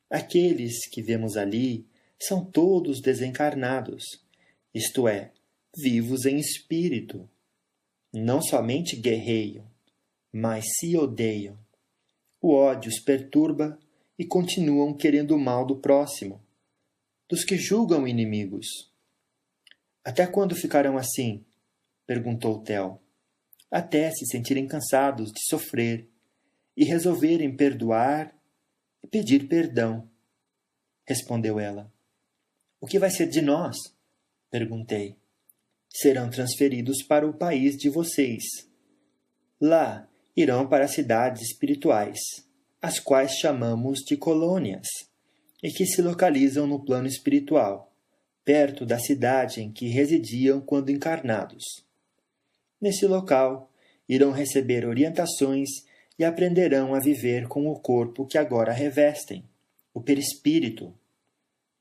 Aqueles que vemos ali são todos desencarnados, isto é, vivos em espírito. Não somente guerreiam, mas se odeiam. O ódio os perturba e continuam querendo o mal do próximo, dos que julgam inimigos. Até quando ficarão assim? Perguntou Theo. Até se sentirem cansados de sofrer e resolverem perdoar e pedir perdão, respondeu ela. O que vai ser de nós? Perguntei. Serão transferidos para o país de vocês. Lá irão para cidades espirituais, as quais chamamos de colônias, e que se localizam no plano espiritual, perto da cidade em que residiam quando encarnados. Nesse local, irão receber orientações e aprenderão a viver com o corpo que agora revestem, o perispírito.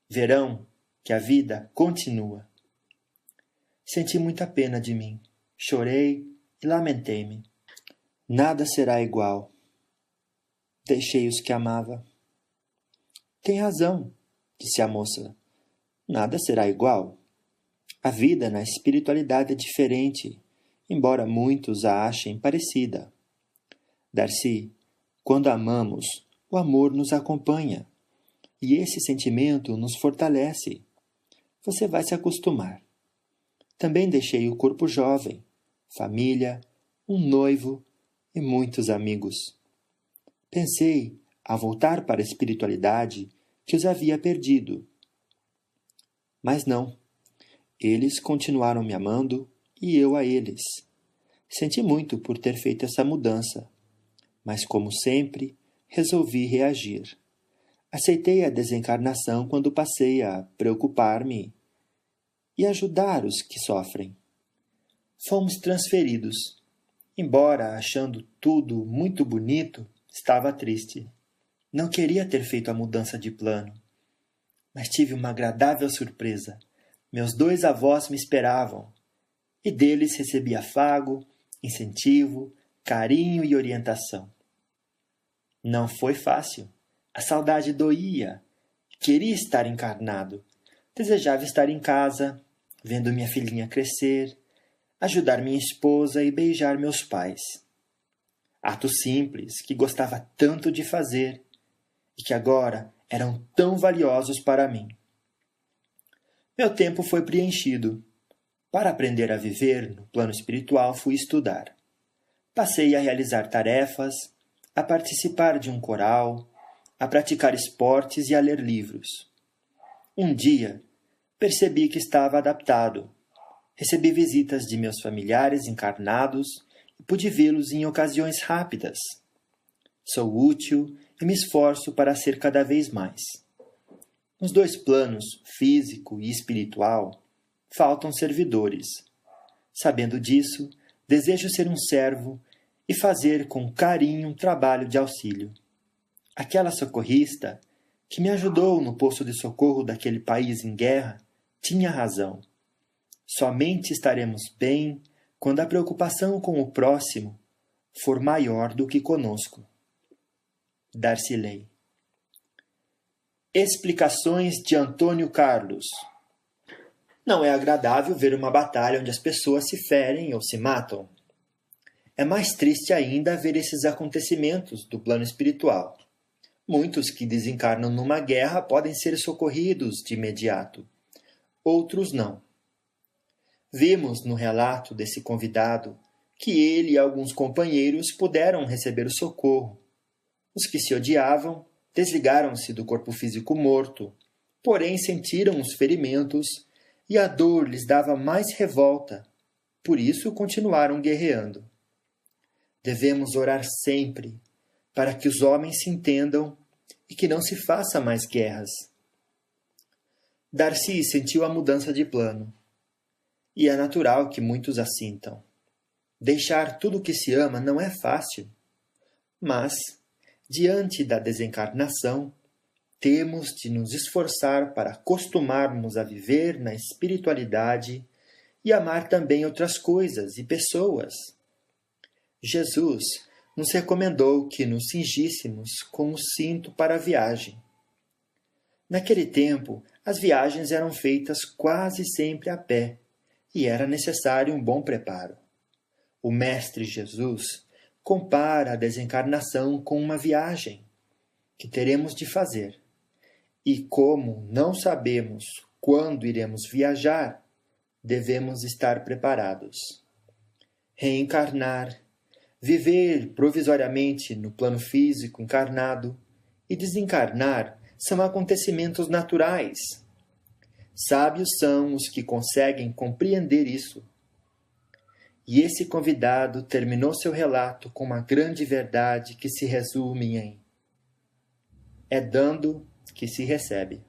Verão que a vida continua. Senti muita pena de mim, chorei e lamentei-me. Nada será igual. Deixei os que amava. Tem razão, disse a moça. Nada será igual. A vida na espiritualidade é diferente, embora muitos a achem parecida. Darcy, quando amamos, o amor nos acompanha, e esse sentimento nos fortalece. Você vai se acostumar. Também deixei o corpo jovem, família, um noivo e muitos amigos. Pensei, ao voltar para a espiritualidade, que os havia perdido. Mas não. Eles continuaram me amando e eu a eles. Senti muito por ter feito essa mudança, mas, como sempre, resolvi reagir. Aceitei a desencarnação quando passei a preocupar-me e ajudar os que sofrem. Fomos transferidos. Embora achando tudo muito bonito, estava triste. Não queria ter feito a mudança de plano. Mas tive uma agradável surpresa. Meus 2 avós me esperavam, e deles recebi afago, incentivo, carinho e orientação. Não foi fácil. A saudade doía. Queria estar encarnado. Desejava estar em casa, vendo minha filhinha crescer, ajudar minha esposa e beijar meus pais. Atos simples que gostava tanto de fazer e que agora eram tão valiosos para mim. Meu tempo foi preenchido. Para aprender a viver no plano espiritual, fui estudar. Passei a realizar tarefas, a participar de um coral, a praticar esportes e a ler livros. Um dia, percebi que estava adaptado. Recebi visitas de meus familiares encarnados e pude vê-los em ocasiões rápidas. Sou útil e me esforço para ser cada vez mais. Nos 2 planos, físico e espiritual, faltam servidores. Sabendo disso, desejo ser um servo e fazer com carinho um trabalho de auxílio. Aquela socorrista, que me ajudou no posto de socorro daquele país em guerra, tinha razão. Somente estaremos bem quando a preocupação com o próximo for maior do que conosco. Darcy Lay. Explicações de Antônio Carlos. Não é agradável ver uma batalha onde as pessoas se ferem ou se matam. É mais triste ainda ver esses acontecimentos do plano espiritual. Muitos que desencarnam numa guerra podem ser socorridos de imediato. Outros não. Vimos no relato desse convidado que ele e alguns companheiros puderam receber o socorro. Os que se odiavam desligaram-se do corpo físico morto, porém sentiram os ferimentos e a dor lhes dava mais revolta. Por isso continuaram guerreando. Devemos orar sempre para que os homens se entendam e que não se faça mais guerras. Darcy sentiu a mudança de plano. E é natural que muitos a sintam. Deixar tudo o que se ama não é fácil. Mas, diante da desencarnação, temos de nos esforçar para acostumarmos a viver na espiritualidade e amar também outras coisas e pessoas. Jesus nos recomendou que nos cingíssemos com o cinto para a viagem. Naquele tempo, as viagens eram feitas quase sempre a pé, e era necessário um bom preparo. O Mestre Jesus compara a desencarnação com uma viagem que teremos de fazer. E como não sabemos quando iremos viajar, devemos estar preparados. Reencarnar, viver provisoriamente no plano físico encarnado e desencarnar são acontecimentos naturais. Sábios são os que conseguem compreender isso. E esse convidado terminou seu relato com uma grande verdade que se resume em: é dando que se recebe.